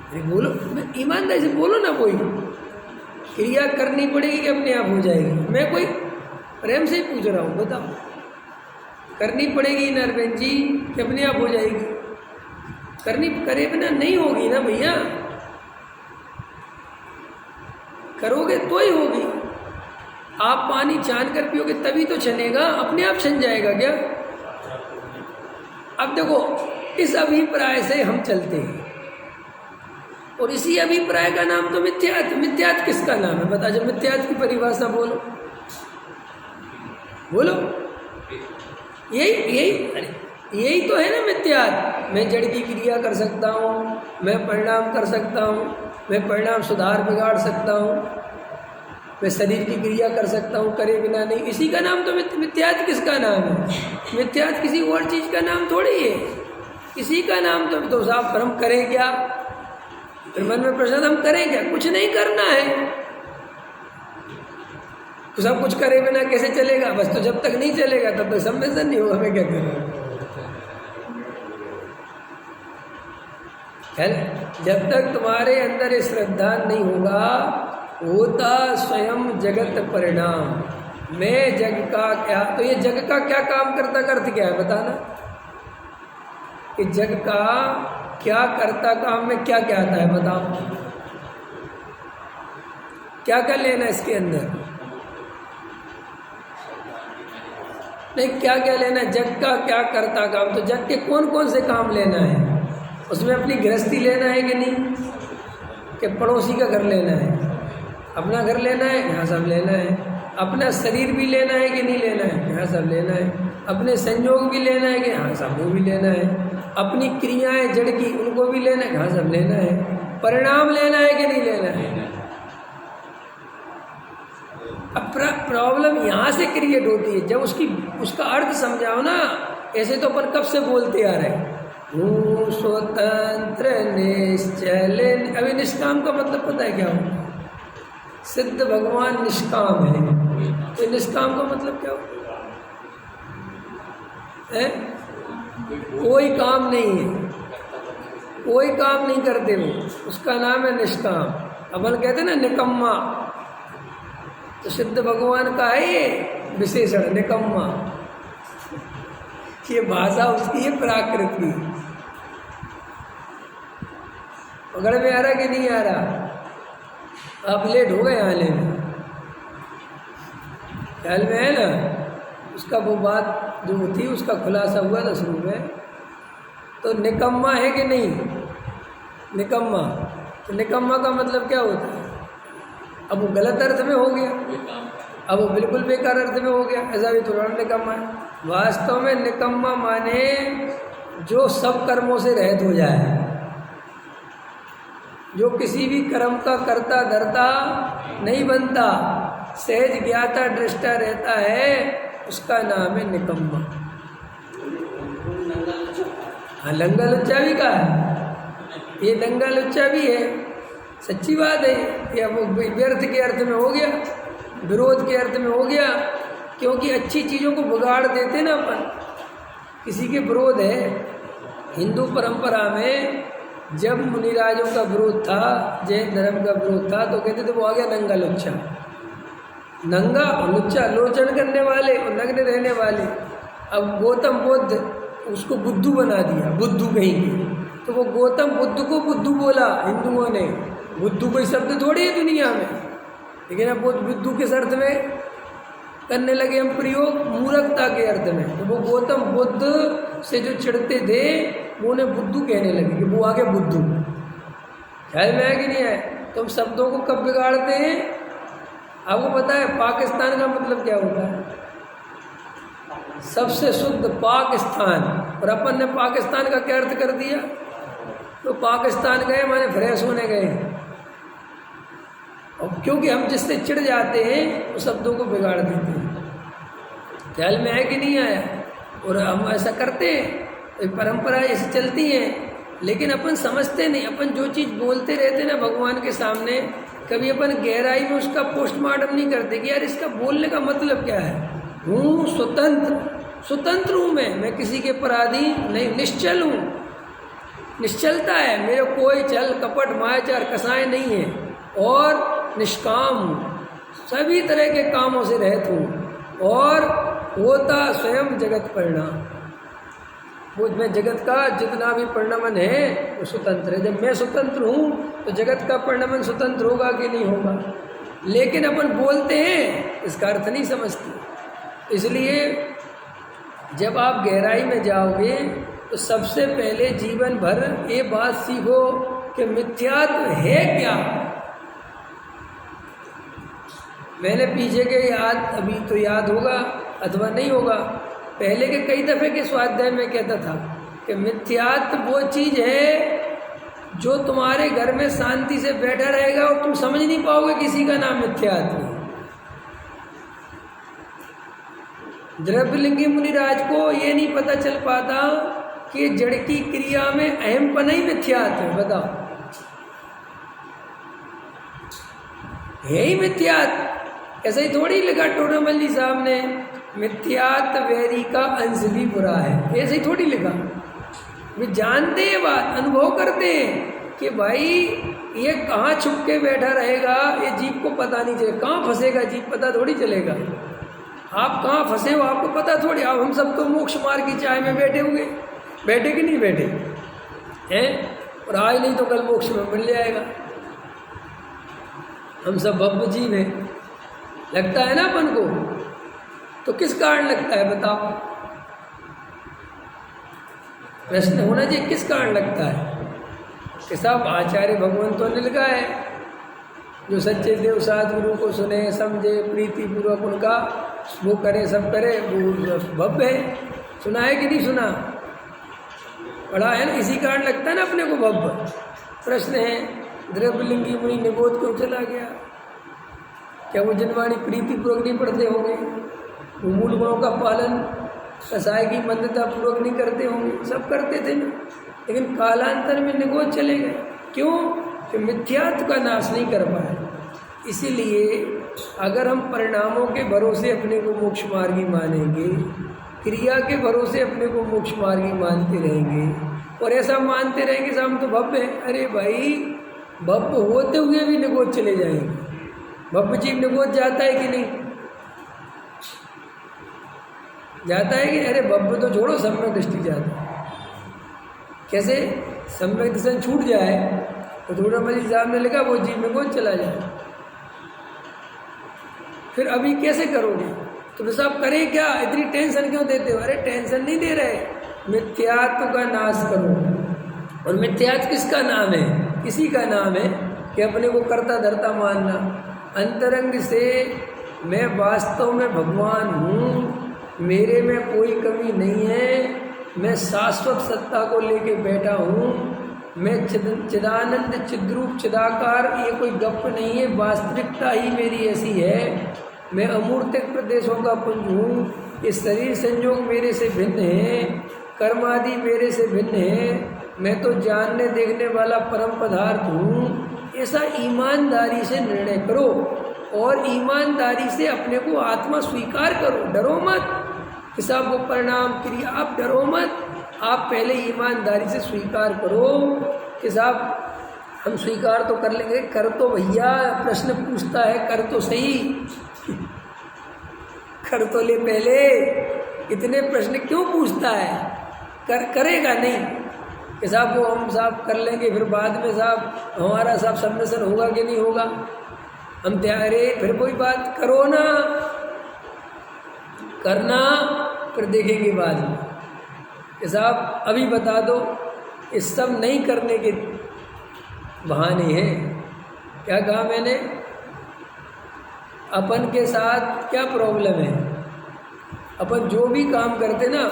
अरे बोलो, ईमानदारी से बोलो ना। कोई क्रिया करनी पड़ेगी कि अपने आप हो जाएगी? मैं कोई प्रेम से ही पूछ रहा हूँ, बताओ। करनी पड़ेगी नरबेन जी कि अपने आप हो जाएगी? करनी करे बिना नहीं होगी ना भैया, करोगे तो ही होगी। आप पानी छान कर पियोगे तभी तो छनेगा, अपने आप छन जाएगा क्या? अब देखो, इस अभिप्राय से हम चलते हैं और इसी अभिप्राय का नाम तो मिथ्यात। मिथ्यात किसका नाम है बता? जब मिथ्यात की परिभाषा बोलो, बोलो। यही अरे यही तो है ना मिथ्यात्व। मैं जड़ की क्रिया कर सकता हूँ, मैं परिणाम कर सकता हूँ, मैं परिणाम सुधार बिगाड़ सकता हूँ, मैं शरीर की क्रिया कर सकता हूँ, करे बिना नहीं। इसी का नाम तो मिथ्यात्व किसका नाम है? मिथ्यात्व किसी और चीज़ का नाम थोड़ी है, इसी का नाम तो साहब। पर हम करें क्या? फिर मन में प्रश्न, हम करें क्या? कुछ नहीं करना है। तो सब कुछ करे बिना कैसे चलेगा? बस तो जब तक नहीं चलेगा तब तक संवेदन नहीं होगा। हमें क्या करें? जब तक तुम्हारे अंदर ये श्रद्धा नहीं होगा, होता स्वयं जगत परिणाम। मैं जग का क्या, तो ये जग का क्या काम करता का अर्थ क्या है बताना? कि जग का क्या करता काम में क्या क्या आता है बताओ? क्या क्या लेना इसके अंदर? नहीं, क्या क्या लेना है? जग का क्या करता काम, तो जग के कौन कौन से काम लेना है? उसमें अपनी गृहस्थी लेना है कि नहीं? कि पड़ोसी का घर लेना है? अपना घर लेना है? यहाँ सब लेना है। अपना शरीर भी लेना है कि नहीं लेना है? यहाँ सब लेना है। अपने संयोग भी लेना है कि हाँ सब वो भी लेना है। अपनी क्रियाएं जड़ की उनको भी लेना है, हाँ सब लेना है। परिणाम लेना है कि नहीं लेना है? अब प्रॉब्लम यहाँ से क्रिएट होती है जब उसका अर्थ समझाओ ना। ऐसे तो अपन कब से बोलते आ रहे हैं, हूँ स्वतंत्र निश्चल। अभी निष्काम का मतलब पता है क्या होता है? सिद्ध भगवान निष्काम है। तो निष्काम का मतलब क्या होता है? कोई काम नहीं है, कोई काम नहीं करते वो, उसका नाम है निष्काम। अपन कहते हैं ना निकम्मा, तो सिद्ध भगवान का है ये विशेषण निकम्मा। ये भाषा उसकी है प्राकृत की। पकड़ में आ रहा कि नहीं आ रहा? आप लेट हो गए यहाँ लेने, ख्याल में है ना? उसका वो बात जो थी उसका खुलासा हुआ था शुरू में। तो निकम्मा है कि नहीं? निकम्मा, तो निकम्मा का मतलब क्या होता है? अब वो गलत अर्थ में हो गया, अब वो बिल्कुल बेकार अर्थ में हो गया। ऐसा भी थोड़ा निकम्मा है। वास्तव में निकम्मा माने जो सब कर्मों से रहित हो जाए, जो किसी भी कर्म का कर्ता धर्ता नहीं बनता, सहज ज्ञाता दृष्टा रहता है, उसका नाम है निकम्मा। हाँ, लंगा लुच्चा भी कहा है, ये दंगा लुच्चा भी है, सच्ची बात है। या वो व्यर्थ के अर्थ में हो गया, विरोध के अर्थ में हो गया, क्योंकि अच्छी चीज़ों को बिगाड़ देते ना अपन। किसी के विरोध है, हिंदू परंपरा में जब मुनिराजों का विरोध था, जैन धर्म का विरोध था, तो कहते थे वो आ गया नंगा लुच्चा। नंगा और लुच्चा, लोचन करने वाले और नग्न रहने वाले। अब गौतम बुद्ध उसको बुद्धू बना दिया, बुद्धू कहेंगे, तो वो गौतम बुद्ध को बुद्धू बोला हिंदुओं ने। बुद्धू कोई शब्द थोड़ी है दुनिया में, लेकिन अब वो बुद्धू किस अर्थ में करने लगे हम प्रयोग? मूर्खता के अर्थ में। तो वो गौतम बुद्ध से जो चिढ़ते थे वो उन्हें बुद्धू कहने लगे कि वो आगे बुद्धू। ख्याल में है कि नहीं है? तो हम शब्दों को कब बिगाड़ते हैं? आपको पता है पाकिस्तान का मतलब क्या होता है? सबसे शुद्ध पाकिस्तान, और अपन ने पाकिस्तान का क्या अर्थ कर दिया? तो पाकिस्तान गए माने फ्रेश होने गए। और क्योंकि हम जिससे चिढ़ जाते हैं वो शब्दों को बिगाड़ देते हैं। ख्याल में है कि नहीं आया? और हम ऐसा करते हैं, परंपरा ऐसी चलती है, लेकिन अपन समझते नहीं। अपन जो चीज़ बोलते रहते ना भगवान के सामने, कभी अपन गहराई में उसका पोस्टमार्टम नहीं करते कि यार इसका बोलने का मतलब क्या है। हूँ स्वतंत्र, स्वतंत्र हूँ मैं किसी के पराधी नहीं, निश्चल हूँ, निश्चलता है मेरे, कोई छल कपट मायाचार कसाय नहीं है, और निष्काम हूँ, सभी तरह के कामों से रहित हूँ, और होता स्वयं जगत परिणाम। वो मैं जगत का जितना भी परिणामन है वो स्वतंत्र है। जब मैं स्वतंत्र हूँ तो जगत का परिणामन स्वतंत्र होगा कि नहीं होगा? लेकिन अपन बोलते हैं, इसका अर्थ नहीं समझते। इसलिए जब आप गहराई में जाओगे तो सबसे पहले जीवन भर ये बात सीखो कि मिथ्यात्व है क्या। मैंने पीछे के अभी तो याद होगा अथवा नहीं होगा, पहले के कई दफ़े के स्वाध्याय में कहता था कि मिथ्यात्व वो चीज़ है जो तुम्हारे घर में शांति से बैठा रहेगा और तुम समझ नहीं पाओगे किसी का नाम मिथ्यात्व है। द्रव्यलिंगी मुनिराज को ये नहीं पता चल पाता कि जड़ की क्रिया में अहमपना ही मिथ्यात्व है। बताओ, है ही मिथ्यात्व। ऐसा ही थोड़ी लिखा टोडरमल जी साहब ने, मिथ्यात्व वैरी का अंश भी बुरा है, ऐसे ही थोड़ी लिखा। वे जानते हैं बात, अनुभव करते हैं कि भाई ये कहाँ छुप के बैठा रहेगा, ये जीव को पता नहीं चलेगा, कहाँ फंसेगा जीव पता थोड़ी चलेगा। आप कहाँ फंसे हो आपको पता थोड़ी। अब हम सब तो मोक्ष मार्ग की चाय में बैठे होंगे, बैठे कि नहीं बैठे हैं, और आज नहीं तो कल मोक्ष में मिल जाएगा। हम सब भव्य जीव हैं, लगता है ना अपन को, तो किस कारण लगता है बताओ? प्रश्न होना चाहिए, किस कारण लगता है? कि साहब आचार्य भगवंतों ने लिखा है, जो सच्चे देव सद्गुरु को सुने समझे प्रीति पूर्वक उनका वो करे सब करे, वो भव्य है। सुना है कि नहीं सुना? पढ़ा है ना, इसी कारण लगता है ना अपने को भव्य। प्रश्न है, द्रव्यलिंगी मुनि निबोध क्यों चला गया? क्या वो जनवाणी प्रीति पूर्वक नहीं पढ़ते होंगे? वो मूल गुणों का पालन कसाय की मंदता पूर्वक नहीं करते होंगे? सब करते थे ना, लेकिन कालांतर में निगोद चले गए। क्यों? कि मिथ्यात्व का नाश नहीं कर पाए। इसीलिए अगर हम परिणामों के भरोसे अपने को मोक्ष मार्गी मानेंगे, क्रिया के भरोसे अपने को मोक्ष मार्गी मानते रहेंगे, और ऐसा मानते रहेंगे कि हम तो भव्य हैं, अरे भाई भव्य होते हुए भी निगोद चले जाएंगे। भव्य जीव निगोद जाता है कि नहीं जाता है? कि अरे भव्य तो छोड़ो, सम्यक दृष्टि जाता है। कैसे? सम्यक दर्शन छूट जाए तो थोड़ा मजी साहब ने लिखा वो जीव निगोद चला जाए। फिर अभी कैसे करोगे? तो साहब करें क्या, इतनी टेंशन क्यों देते हो? अरे टेंशन नहीं दे रहे, मिथ्यात्व का नाश करो। और मिथ्यात्व किसका नाम है? किसी का नाम है कि अपने को कर्ता धर्ता मानना। अंतरंग से मैं वास्तव में भगवान हूँ, मेरे में कोई कमी नहीं है, मैं शाश्वत सत्ता को लेके बैठा हूँ, मैं चिदानंद चिद्रूप चिदाकार, ये कोई गप नहीं है, वास्तविकता ही मेरी ऐसी है। मैं अमूर्तिक प्रदेशों का पुंज हूँ, ये शरीर संयोग मेरे से भिन्न है, कर्म आदि मेरे से भिन्न है, मैं तो जानने देखने वाला परम पदार्थ हूँ। ऐसा ईमानदारी से निर्णय करो और ईमानदारी से अपने को आत्मा स्वीकार करो। डरो मत कि साहब वो परिणाम क्रिया, आप डरो मत। आप पहले ईमानदारी से स्वीकार करो कि साहब हम स्वीकार तो कर लेंगे, कर तो भैया, प्रश्न पूछता है कर तो सही, कर तो ले पहले। इतने प्रश्न क्यों पूछता है? करेगा नहीं कि साहब वो हम साहब कर लेंगे, फिर बाद में साहब हमारा साहब सबमिशन होगा कि नहीं होगा, हम तैयार है। फिर कोई बात करो ना, करना फिर देखेंगे बाद में कि साहब अभी बता दो। इस सब नहीं करने के बहाने हैं। क्या कहा मैंने? अपन के साथ क्या प्रॉब्लम है? अपन जो भी काम करते ना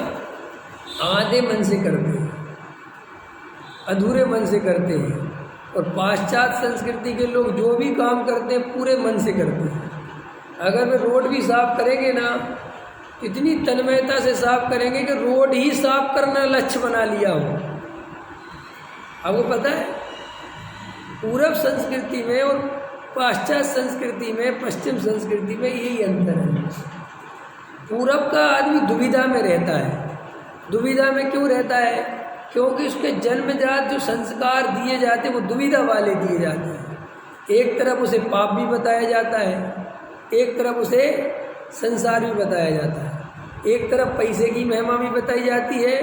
आधे मन से करते हैं, अधूरे मन से करते हैं। और पाश्चात्य संस्कृति के लोग जो भी काम करते हैं पूरे मन से करते हैं। अगर वे रोड भी साफ करेंगे ना, इतनी तन्मयता से साफ करेंगे कि रोड ही साफ करना लक्ष्य बना लिया हो। आपको पता है पूरब संस्कृति में और पाश्चात्य संस्कृति में, पश्चिम संस्कृति में यही अंतर है। पूरब का आदमी दुविधा में रहता है। दुविधा में क्यों रहता है? क्योंकि उसके जन्मजात जो संस्कार दिए जाते हैं वो दुविधा वाले दिए जाते हैं। एक तरफ उसे पाप भी बताया जाता है, एक तरफ उसे संसार भी बताया जाता है। एक तरफ पैसे की महिमा भी बताई जाती है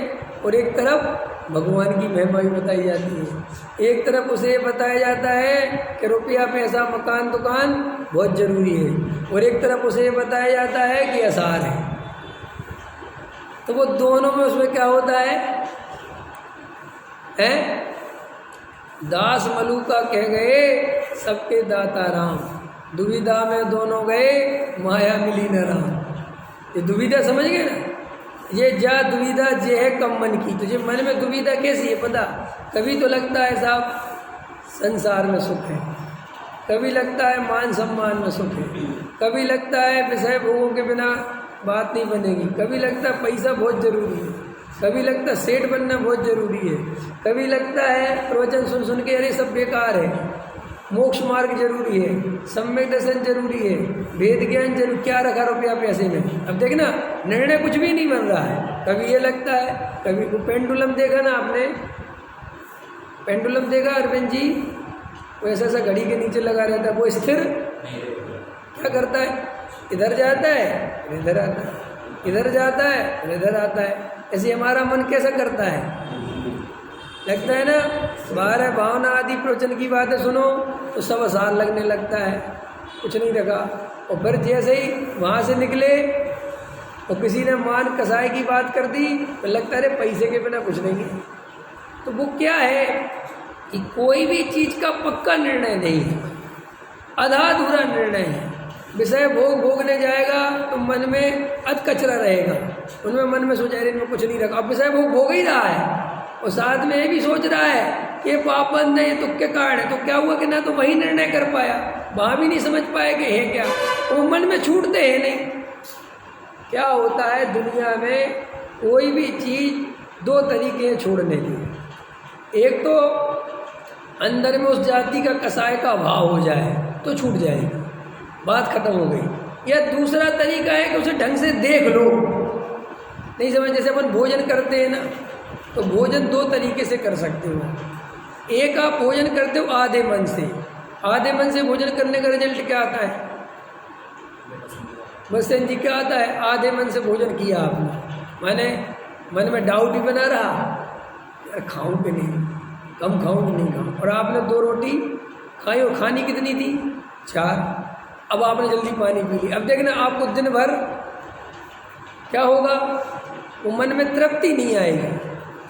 और एक तरफ भगवान की महिमा भी बताई जाती है। एक तरफ उसे बताया जाता है कि रुपया पैसा मकान दुकान बहुत ज़रूरी है, और एक तरफ उसे बताया जाता है कि आसार है। तो वो दोनों में उसमें क्या होता है? दास मलूका कह गए सबके दाता राम, दुविधा में दोनों गए माया मिली न राम। ये दुविधा समझ गए ना? ये जा दुविधा जे है कम मन की। तुझे मन में दुविधा कैसी है पता? कभी तो लगता है साहब संसार में सुख है, कभी लगता है मान सम्मान में सुख है, कभी लगता है विषय भोगों के बिना बात नहीं बनेगी, कभी लगता है पैसा बहुत जरूरी है, कभी लगता है सेठ बनना बहुत जरूरी है, कभी लगता है प्रवचन सुन सुन के अरे सब बेकार है, मोक्ष मार्ग जरूरी है, सम्यक दर्शन जरूरी है, वेद ज्ञान जरूरी, क्या रखा रुपया पैसे में। अब देखना निर्णय कुछ भी नहीं बन रहा है। कभी ये लगता है, कभी वो पेंडुलम देखा ना आपने, पेंडुलम देखा अरविंद जी, वो ऐसा ऐसा घड़ी के नीचे लगा रहता है, वो स्थिर क्या करता है, इधर जाता है इधर आता है, इधर जाता है इधर आता है। ऐसे हमारा मन कैसा करता है, लगता है ना 12 भावना आदि प्रवचन की बातें सुनो तो सब आसान लगने लगता है, कुछ नहीं रखा। और फिर जैसे ही वहाँ से निकले और किसी ने मान कसाई की बात कर दी तो लगता है अरे पैसे के बिना कुछ नहीं है। तो वो क्या है कि कोई भी चीज़ का पक्का निर्णय नहीं है, आधा अधूरा निर्णय है। विषय भोग भोगने जाएगा तो मन में अध कचरा रहेगा, उनमें मन में सोचा इनमें कुछ नहीं रखा। अब विषय भोग भोग ही रहा है और साथ में ये भी सोच रहा है कि पाप बंद है, तुक्के कारण है। तो क्या हुआ कि ना तो वही निर्णय कर पाया, वहाँ भी नहीं समझ पाया कि है क्या, वो मन में छूटते हैं नहीं। क्या होता है दुनिया में, कोई भी चीज़ दो तरीके हैं छोड़ने के। एक तो अंदर में उस जाति का कसाय का अभाव हो जाए तो छूट जाएगी, बात खत्म हो गई। या दूसरा तरीका है कि उसे ढंग से देख लो, नहीं समझ, जैसे अपन भोजन करते हैं ना, तो भोजन दो तरीके से कर सकते हो। एक आप भोजन करते हो आधे मन से, आधे मन से भोजन करने का रिजल्ट क्या आता है, बस जी क्या आता है, आधे मन से भोजन किया आपने, मैंने मन में डाउट ही बना रहा यार खाऊं कि नहीं, कम खाऊं कि नहीं खाऊं, और आपने 2 रोटी खाई और खानी कितनी थी 4, अब आपने जल्दी पानी पी ली। अब देखना आपको दिन भर क्या होगा, वो मन में तृप्ति नहीं आएगी,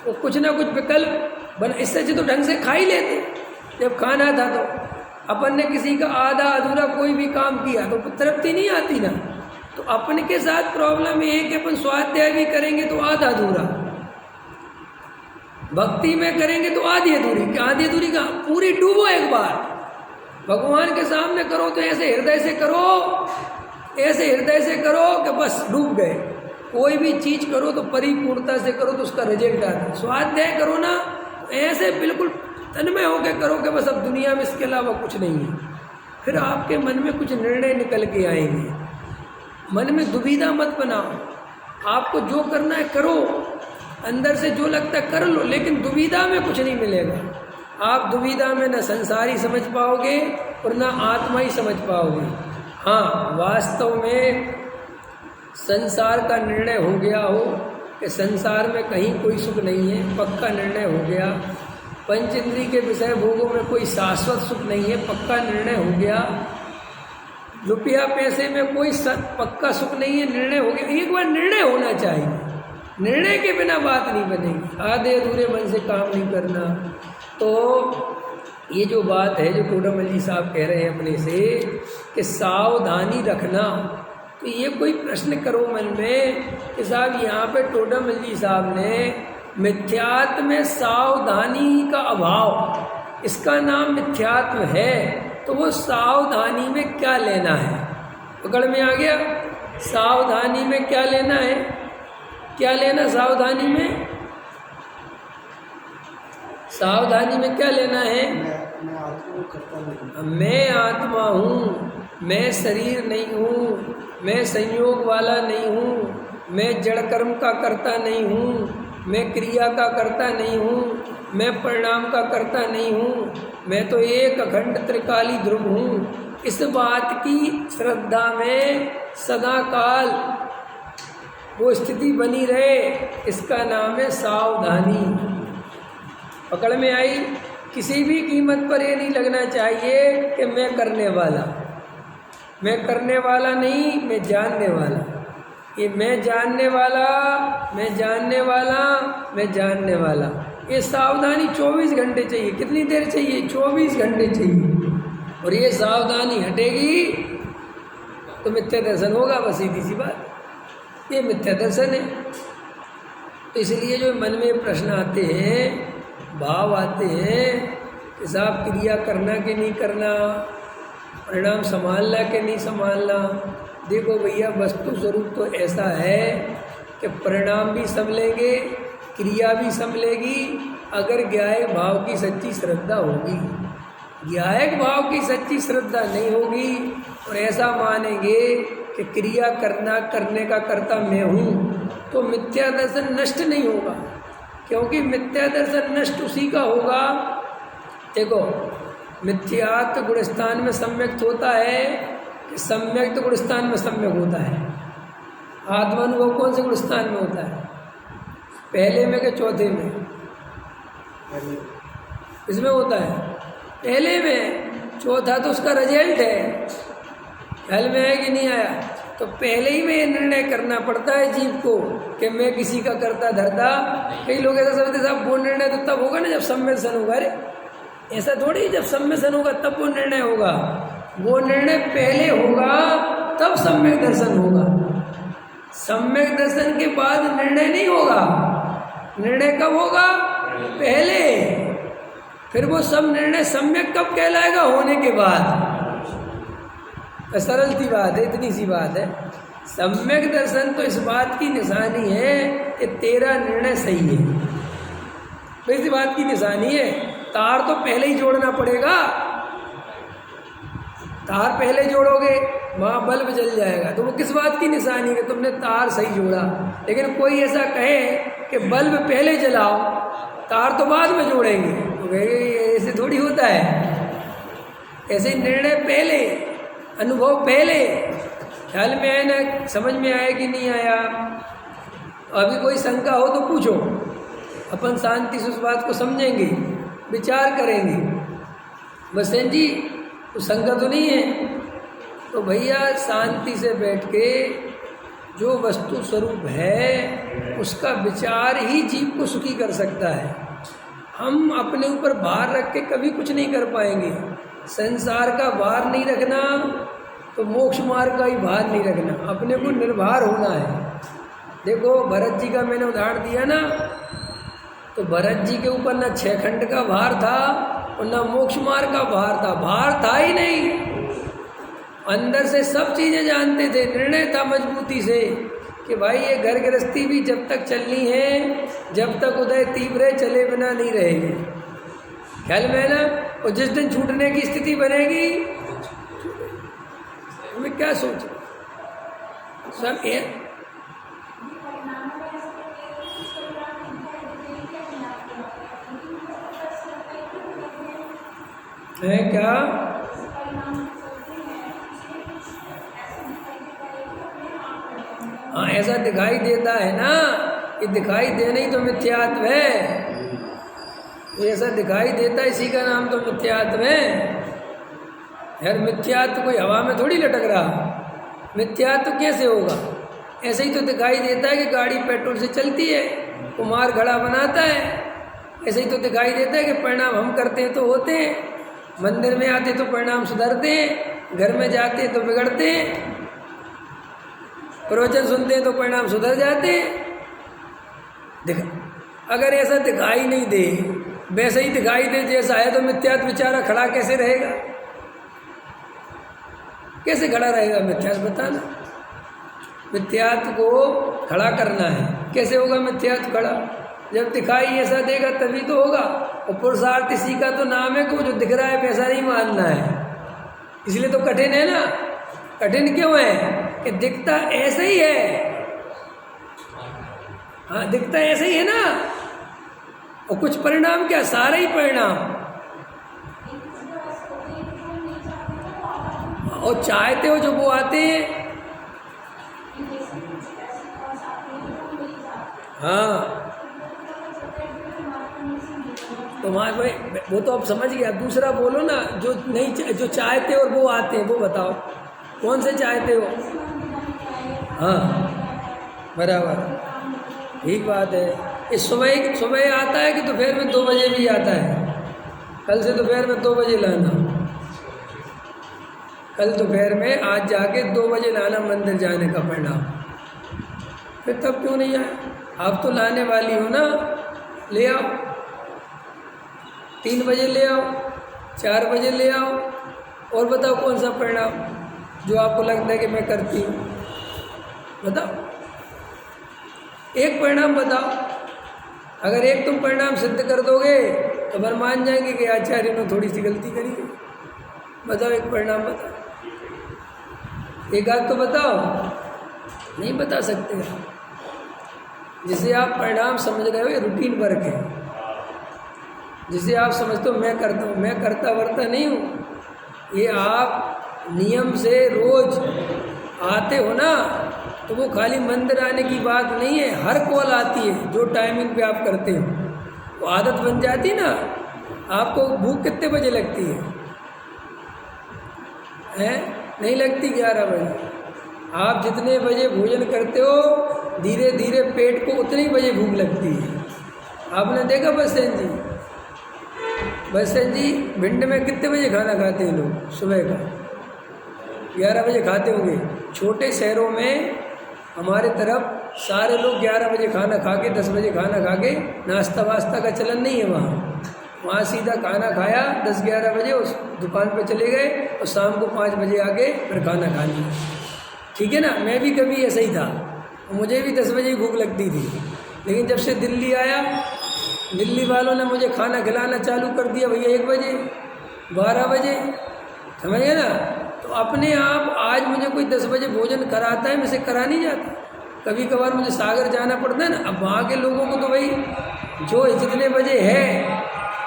वो कुछ ना कुछ विकल्प बन। इससे अच्छे तो ढंग से खा ही लेते। जब खाना था तो अपन ने किसी का आधा अधूरा कोई भी काम किया तो तृप्ति नहीं आती ना। तो अपने के साथ प्रॉब्लम ये है कि अपन स्वाध्याय भी करेंगे तो आधा अधूरा, भक्ति में करेंगे तो आधी अधूरी। क्या आधी अधूरी का पूरी डूबो एक बार, भगवान के सामने करो तो ऐसे हृदय से करो, ऐसे हृदय से करो कि बस डूब गए। कोई भी चीज करो तो परिपूर्णता से करो तो उसका रिजल्ट आता है। स्वाध्याय करो ना तो ऐसे बिल्कुल तन्मय होकर करो कि बस अब दुनिया में इसके अलावा कुछ नहीं है। फिर आपके मन में कुछ निर्णय निकल के आएंगे। मन में दुविधा मत बनाओ, आपको जो करना है करो, अंदर से जो लगता है कर लो, लेकिन दुविधा में कुछ नहीं मिलेगा। आप दुविधा में न संसारी समझ पाओगे और न आत्मा ही समझ पाओगे। हाँ, वास्तव में संसार का निर्णय हो गया हो कि संसार में कहीं कोई सुख नहीं है, पक्का निर्णय हो गया। पंचेंद्रिय के विषय भोगों में कोई शाश्वत सुख नहीं है, पक्का निर्णय हो गया। रुपया पैसे में कोई पक्का सुख नहीं है, निर्णय हो गया। एक बार निर्णय होना चाहिए, निर्णय के बिना बात नहीं बनेगी। आधे अधूरे मन से काम नहीं करना। तो ये जो बात है जो टोडामल जी साहब कह रहे हैं अपने से कि सावधानी रखना, तो ये कोई प्रश्न करो मन में कि साहब यहाँ पे टोडामल जी साहब ने मिथ्यात्व में सावधानी का अभाव, इसका नाम मिथ्यात्व है, तो वो सावधानी में क्या लेना है, पकड़ में आ गया। सावधानी में क्या लेना है, क्या लेना सावधानी में, सावधानी में क्या लेना है, मैं आत्मा हूँ, मैं शरीर नहीं हूँ, मैं संयोग वाला नहीं हूँ, मैं जड़ कर्म का कर्ता नहीं हूँ, मैं क्रिया का कर्ता नहीं हूँ, मैं परिणाम का कर्ता नहीं हूँ, मैं तो एक अखंड त्रिकाली ध्रुव हूँ। इस बात की श्रद्धा में सदा काल वो स्थिति बनी रहे, इसका नाम है सावधानी। पकड़ में आई। किसी भी कीमत पर ये नहीं लगना चाहिए कि मैं करने वाला, मैं करने वाला नहीं, मैं जानने वाला। ये मैं जानने वाला, मैं जानने वाला, मैं जानने वाला, ये सावधानी 24 घंटे चाहिए। कितनी देर चाहिए, 24 घंटे चाहिए। और ये सावधानी हटेगी तो मिथ्या दर्शन होगा, बस सीधी सी बात, ये मिथ्या दर्शन है। तो इसलिए जो मन में प्रश्न आते हैं, भाव आते हैं कि साहब क्रिया करना कि नहीं करना, परिणाम संभालना कि नहीं संभालना। देखो भैया, वस्तु स्वरूप तो ऐसा है कि परिणाम भी संभलेंगे, क्रिया भी संभलेगी, अगर ज्ञायक भाव की सच्ची श्रद्धा होगी। ज्ञायक भाव की सच्ची श्रद्धा नहीं होगी और ऐसा मानेंगे कि क्रिया करने का कर्ता मैं हूँ, तो मिथ्या दर्शन नष्ट नहीं होगा। क्योंकि मिथ्या दर्शन नष्ट उसी का होगा, देखो मिथ्यात्व गुणस्थान में सम्यक्त होता है कि सम्यक्त गुणस्थान में सम्यक होता है। आत्मानुभव कौन से गुणस्थान में होता है, पहले में कि चौथे में? इसमें होता है पहले में, चौथा तो उसका रिजल्ट है, ख्याल में है कि नहीं आया? तो पहले ही में ये निर्णय करना पड़ता है जीव को कि मैं किसी का करता धरता। कई लोग ऐसा समझते साहब वो निर्णय तो तब होगा ना जब सम्मेलन होगा। अरे ऐसा थोड़ी, जब सम्मेलन होगा तब वो निर्णय होगा। वो निर्णय पहले होगा तब सम्यक दर्शन होगा। सम्यक दर्शन के बाद निर्णय नहीं होगा। निर्णय कब होगा? पहले। फिर वो सब निर्णय सम्यक कब कहलाएगा? होने के बाद। सरल सी बात है, इतनी सी बात है। सम्यक दर्शन तो इस बात की निशानी है कि तेरा निर्णय सही है, तो इस बात की निशानी है। तार तो पहले ही जोड़ना पड़ेगा, तार पहले जोड़ोगे वहाँ बल्ब जल जाएगा, तो वो किस बात की निशानी है? तुमने तार सही जोड़ा। लेकिन कोई ऐसा कहे कि बल्ब पहले जलाओ, तार तो बाद में जोड़ेंगे, तो ऐसे थोड़ी होता है। ऐसे निर्णय पहले, अनुभव पहले। ख्याल में आया ना? समझ में आया कि नहीं आया? अभी कोई शंका हो तो पूछो, अपन शांति से उस बात को समझेंगे, विचार करेंगे। बस जी तो शंका तो नहीं है, तो भैया शांति से बैठ के जो वस्तु स्वरूप है उसका विचार ही जीव को सुखी कर सकता है। हम अपने ऊपर भार रख के कभी कुछ नहीं कर पाएंगे। संसार का भार नहीं रखना तो मोक्ष मार्ग का ही भार नहीं रखना, अपने को निर्भर होना है। देखो भरत जी का मैंने उदाहरण दिया ना, तो भरत जी के ऊपर ना 6 खंड का भार था और ना मोक्ष मार्ग का भार था ही नहीं। अंदर से सब चीज़ें जानते थे, निर्णय था मजबूती से कि भाई ये घर गृहस्थी भी जब तक चलनी है, जब तक उदय तीव्र चले बिना नहीं रहेगी। ख्याल में है ना? और जिस दिन छूटने की स्थिति बनेगी, मैं क्या सोच सब है क्या? हाँ, ऐसा दिखाई देता है ना, कि दिखाई देना ही तो मिथ्यात्व है। ऐसा दिखाई देता है, इसी का नाम तो मिथ्यात्व है। यार मिथ्यात्व कोई हवा में थोड़ी लटक रहा। मिथ्यात्व कैसे होगा? ऐसे ही तो दिखाई देता है कि गाड़ी पेट्रोल से चलती है, कुम्हार घड़ा बनाता है। ऐसे ही तो दिखाई देता है कि परिणाम हम करते हैं तो होते हैं। मंदिर में आते तो परिणाम सुधरते हैं, घर में जाते हैं तो बिगड़ते हैं। प्रवचन सुनते हैं तो परिणाम सुधर जाते हैं। अगर ऐसा दिखाई नहीं दे, वैसे ही दिखाई दे जैसा है, तो मिथ्यात्व विचारा खड़ा कैसे रहेगा? कैसे खड़ा रहेगा मिथ्यात्व? बताना। मिथ्यात्व को खड़ा करना है, कैसे होगा मिथ्यात्व खड़ा? जब दिखाई ऐसा देगा तभी तो होगा। और पुरुषार्थ इसी का तो नाम है कि जो दिख रहा है वैसा नहीं मानना है। इसलिए तो कठिन है ना। कठिन क्यों है? कि दिखता ऐसे ही है। हाँ, दिखता ऐसे ही है ना। और कुछ परिणाम क्या, सारे ही परिणाम। और चाहते हो जो वो आते हैं। हाँ, तो वहाँ वो तो अब समझ गया। दूसरा बोलो ना, जो नहीं, जो चाहते और वो आते हैं, वो बताओ कौन से चाहते हो? हाँ, बराबर, ठीक बात है। इस सुबह आता है कि दोपहर में 2 बजे भी आता है? कल से दोपहर में 2 बजे लाना। कल दोपहर में आज जाके 2 बजे लाना मंदिर जाने का परिणाम। फिर तब क्यों नहीं आया? आप तो लाने वाली हो ना, ले आओ, 3 बजे ले आओ, 4 बजे ले आओ, और बताओ कौन सा परिणाम जो आपको लगता है कि मैं करती हूँ, बताओ, एक परिणाम बताओ। अगर एक तुम परिणाम सिद्ध कर दोगे तो फिर मान जाएंगे कि आचार्य ने थोड़ी सी गलती करी है। बताओ एक परिणाम बताओ, एक आध तो बताओ, नहीं बता सकते। जिसे आप परिणाम समझ रहे हो ये रूटीन वर्क है, जिसे आप समझते हो मैं करता हूँ, मैं करता वर्ता नहीं हूँ, ये आप नियम से रोज आते हो ना, तो वो खाली मंदिर आने की बात नहीं है, हर कॉल आती है जो टाइमिंग पे आप करते हो, वो आदत बन जाती ना। आपको भूख कितने बजे लगती है? नहीं लगती 11 बजे। आप जितने बजे भोजन करते हो धीरे धीरे पेट को उतने ही बजे भूख लगती है। आपने देखा बससेन जी भिंड में कितने बजे खाना खाते हैं लोग? सुबह का 11 बजे खाते होंगे। छोटे शहरों में हमारे तरफ सारे लोग 11 बजे खाना खा के 10 बजे खाना खा के, नाश्ता वास्ता का चलन नहीं है वहाँ सीधा खाना खाया 10-11 बजे, उस दुकान पे चले गए और शाम को 5 बजे आके फिर खाना खा लिया। ठीक है ना, मैं भी कभी ऐसा ही था, मुझे भी 10 बजे ही भूख लगती थी, लेकिन जब से दिल्ली आया, दिल्ली वालों ने मुझे खाना खिलाना चालू कर दिया भैया 1 बजे 12 बजे, समझ गए ना। तो अपने आप आज मुझे कोई 10 बजे भोजन कराता है, मैं से करा नहीं जाता। कभी कभार मुझे सागर जाना पड़ता है ना, अब वहाँ के लोगों को तो भाई जो जितने बजे है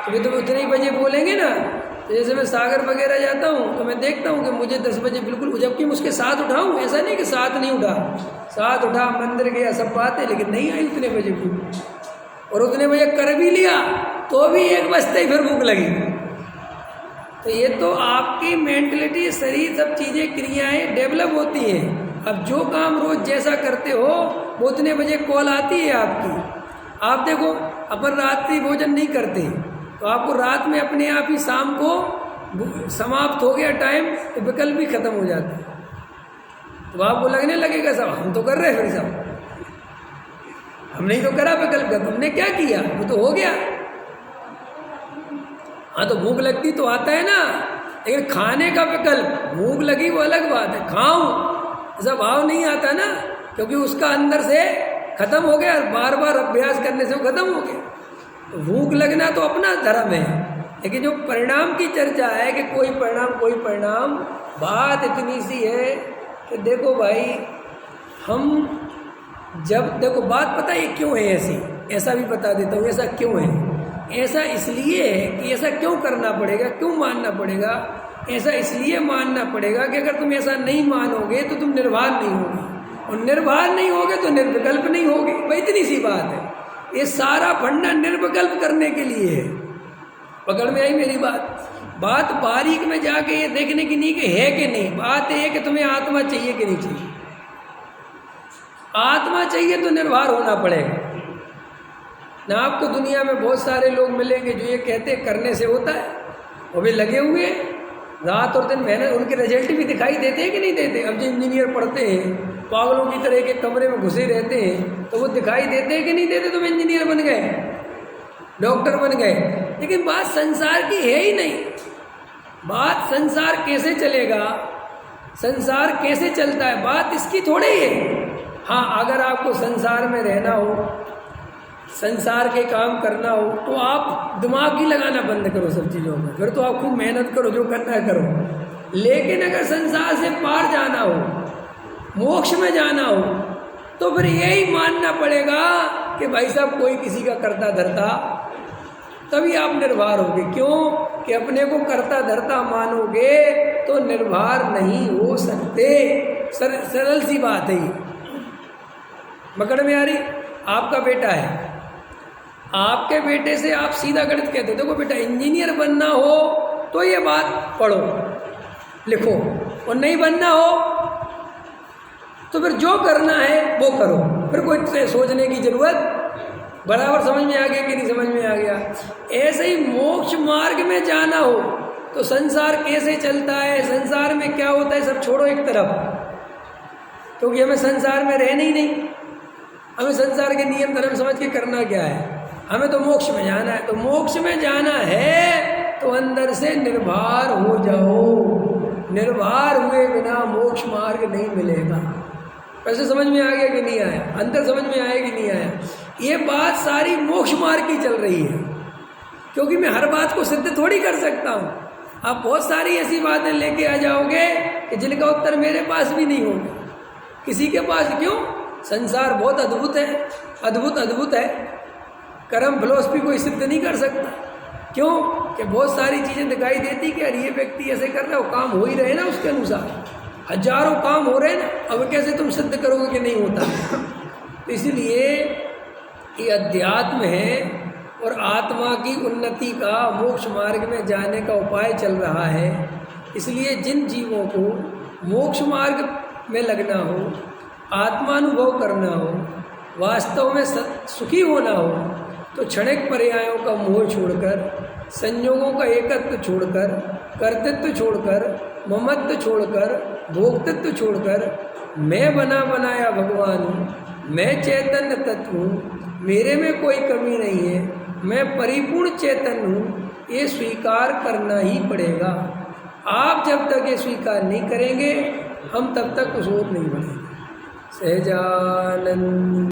तो वे तो उतने ही बजे बोलेंगे ना। तो जैसे मैं सागर वगैरह जाता हूँ तो मैं देखता हूँ कि मुझे 10 बजे बिल्कुल, जबकि मैं उसके साथ उठाऊँ, ऐसा नहीं कि साथ नहीं उठा, साथ उठा, मंदिर गया, सब बात है, लेकिन नहीं आई उतने बजे भूख। और उतने बजे कर भी लिया तो भी 1 बजते ही फिर भूख लगी। तो ये तो आपकी मेंटलिटी, शरीर, सब चीज़ें, क्रियाएं डेवलप होती हैं। अब जो काम रोज जैसा करते हो वो उतने बजे कॉल आती है आपकी। आप देखो अपन रात्रि भोजन नहीं करते तो आपको रात में अपने आप ही शाम को समाप्त हो गया टाइम तो विकल्प भी खत्म हो जाता है। तो आपको लगने लगेगा सब हम तो कर रहे हैं, फिर सब हमने ही तो करा विकल्प का, तुमने क्या किया, वो तो हो गया। हाँ तो भूख लगती तो आता है ना, लेकिन खाने का विकल्प, भूख लगी वो अलग बात है, खाऊं ऐसा भाव नहीं आता ना, क्योंकि उसका अंदर से खत्म हो गया, बार बार अभ्यास करने से वो खत्म हो गया। तो भूख लगना तो अपना धर्म है, लेकिन जो परिणाम की चर्चा है कि कोई परिणाम, बात इतनी सी है कि देखो भाई, हम जब देखो बात पता है क्यों है ऐसी, ऐसा भी बता देता हूँ ऐसा क्यों है। ऐसा इसलिए है कि ऐसा क्यों करना पड़ेगा, क्यों मानना पड़ेगा, ऐसा इसलिए मानना पड़ेगा कि अगर तुम ऐसा नहीं मानोगे तो तुम निर्भर नहीं होगे, और निर्भर नहीं होगे तो निर्विकल्प नहीं होगे। भाई इतनी सी बात है, ये सारा फंडा निर्विकल्प करने के लिए है। पकड़ में आई मेरी बात बारीक में जाके ये देखने की नहीं कि है कि नहीं, बात ये है कि तुम्हें आत्मा चाहिए कि नहीं चाहिए। आत्मा चाहिए तो निर्भर होना पड़ेगा ना। आपको दुनिया में बहुत सारे लोग मिलेंगे जो ये कहते करने से होता है, वो भी लगे हुए रात और दिन मेहनत, उनके रिजल्ट भी दिखाई देते हैं कि नहीं देते। अब जो इंजीनियर पढ़ते हैं, पागलों की तरह के कमरे में घुसे रहते हैं, तो वो दिखाई देते हैं कि नहीं देते। तुम इंजीनियर बन गए, डॉक्टर बन गए, लेकिन बात संसार की है ही नहीं। बात संसार कैसे चलेगा, संसार कैसे चलता है, बात इसकी थोड़ी है। हाँ, अगर आपको संसार में रहना हो, संसार के काम करना हो, तो आप दिमाग ही लगाना बंद करो सब चीज़ों में, फिर तो आप खूब मेहनत करो, जो करना है करो। लेकिन अगर संसार से पार जाना हो, मोक्ष में जाना हो, तो फिर यही मानना पड़ेगा कि भाई साहब कोई किसी का करता धरता, तभी आप निर्भर होगे। क्यों कि अपने को करता धरता मानोगे तो निर्भर नहीं हो सकते। सरल सी बात है ये, पकड़ में आ रही। आपका बेटा है, आपके बेटे से आप सीधा गणित कहते हो, देखो बेटा इंजीनियर बनना हो तो ये बात पढ़ो लिखो, और नहीं बनना हो तो फिर जो करना है वो करो, फिर कोई सोचने की जरूरत। बराबर समझ में आ गया कि नहीं समझ में आ गया। ऐसे ही मोक्ष मार्ग में जाना हो तो संसार कैसे चलता है, संसार में क्या होता है, सब छोड़ो एक तरफ, क्योंकि हमें संसार में रहना ही नहीं। हमें संसार के नियम धर्म समझ के करना क्या है? हमें तो मोक्ष में जाना है। तो मोक्ष में जाना है तो अंदर से निर्भर हो जाओ। निर्भर हुए बिना मोक्ष मार्ग नहीं मिलेगा। वैसे समझ में आ गया कि नहीं आया? अंदर समझ में आया कि नहीं आया? ये बात सारी मोक्ष मार्ग की चल रही है, क्योंकि मैं हर बात को सिद्ध थोड़ी कर सकता हूँ। आप बहुत सारी ऐसी बातें लेके आ जाओगे कि जिनका उत्तर मेरे पास भी नहीं होगा, किसी के पास। क्यों? संसार बहुत अद्भुत है, अद्भुत है। कर्म फिलॉसफी कोई सिद्ध नहीं कर सकता। क्यों? कि बहुत सारी चीज़ें दिखाई देती कि अरे ये व्यक्ति ऐसे कर रहा है, वो काम हो ही रहे ना उसके अनुसार, हजारों काम हो रहे हैं ना। अब कैसे तुम सिद्ध करोगे कि नहीं होता? तो इसलिए ये अध्यात्म है और आत्मा की उन्नति का, मोक्ष मार्ग में जाने का उपाय चल रहा है। इसलिए जिन जीवों को मोक्ष मार्ग में लगना हो, आत्मानुभव करना हो, वास्तव में सुखी होना हो, तो क्षणिक पर्यायों का मोह छोड़कर, संयोगों का एकत्व छोड़कर, कर्तृत्व छोड़कर, ममत्व छोड़कर, भोक्तृत्व छोड़कर, मैं बना बनाया भगवान हूँ, मैं चैतन्य तत्व हूँ, मेरे में कोई कमी नहीं है, मैं परिपूर्ण चैतन्य हूँ, ये स्वीकार करना ही पड़ेगा। आप जब तक ये स्वीकार नहीं करेंगे, हम तब तक कुछ और नहीं बढ़ेंगे। सहजानंद।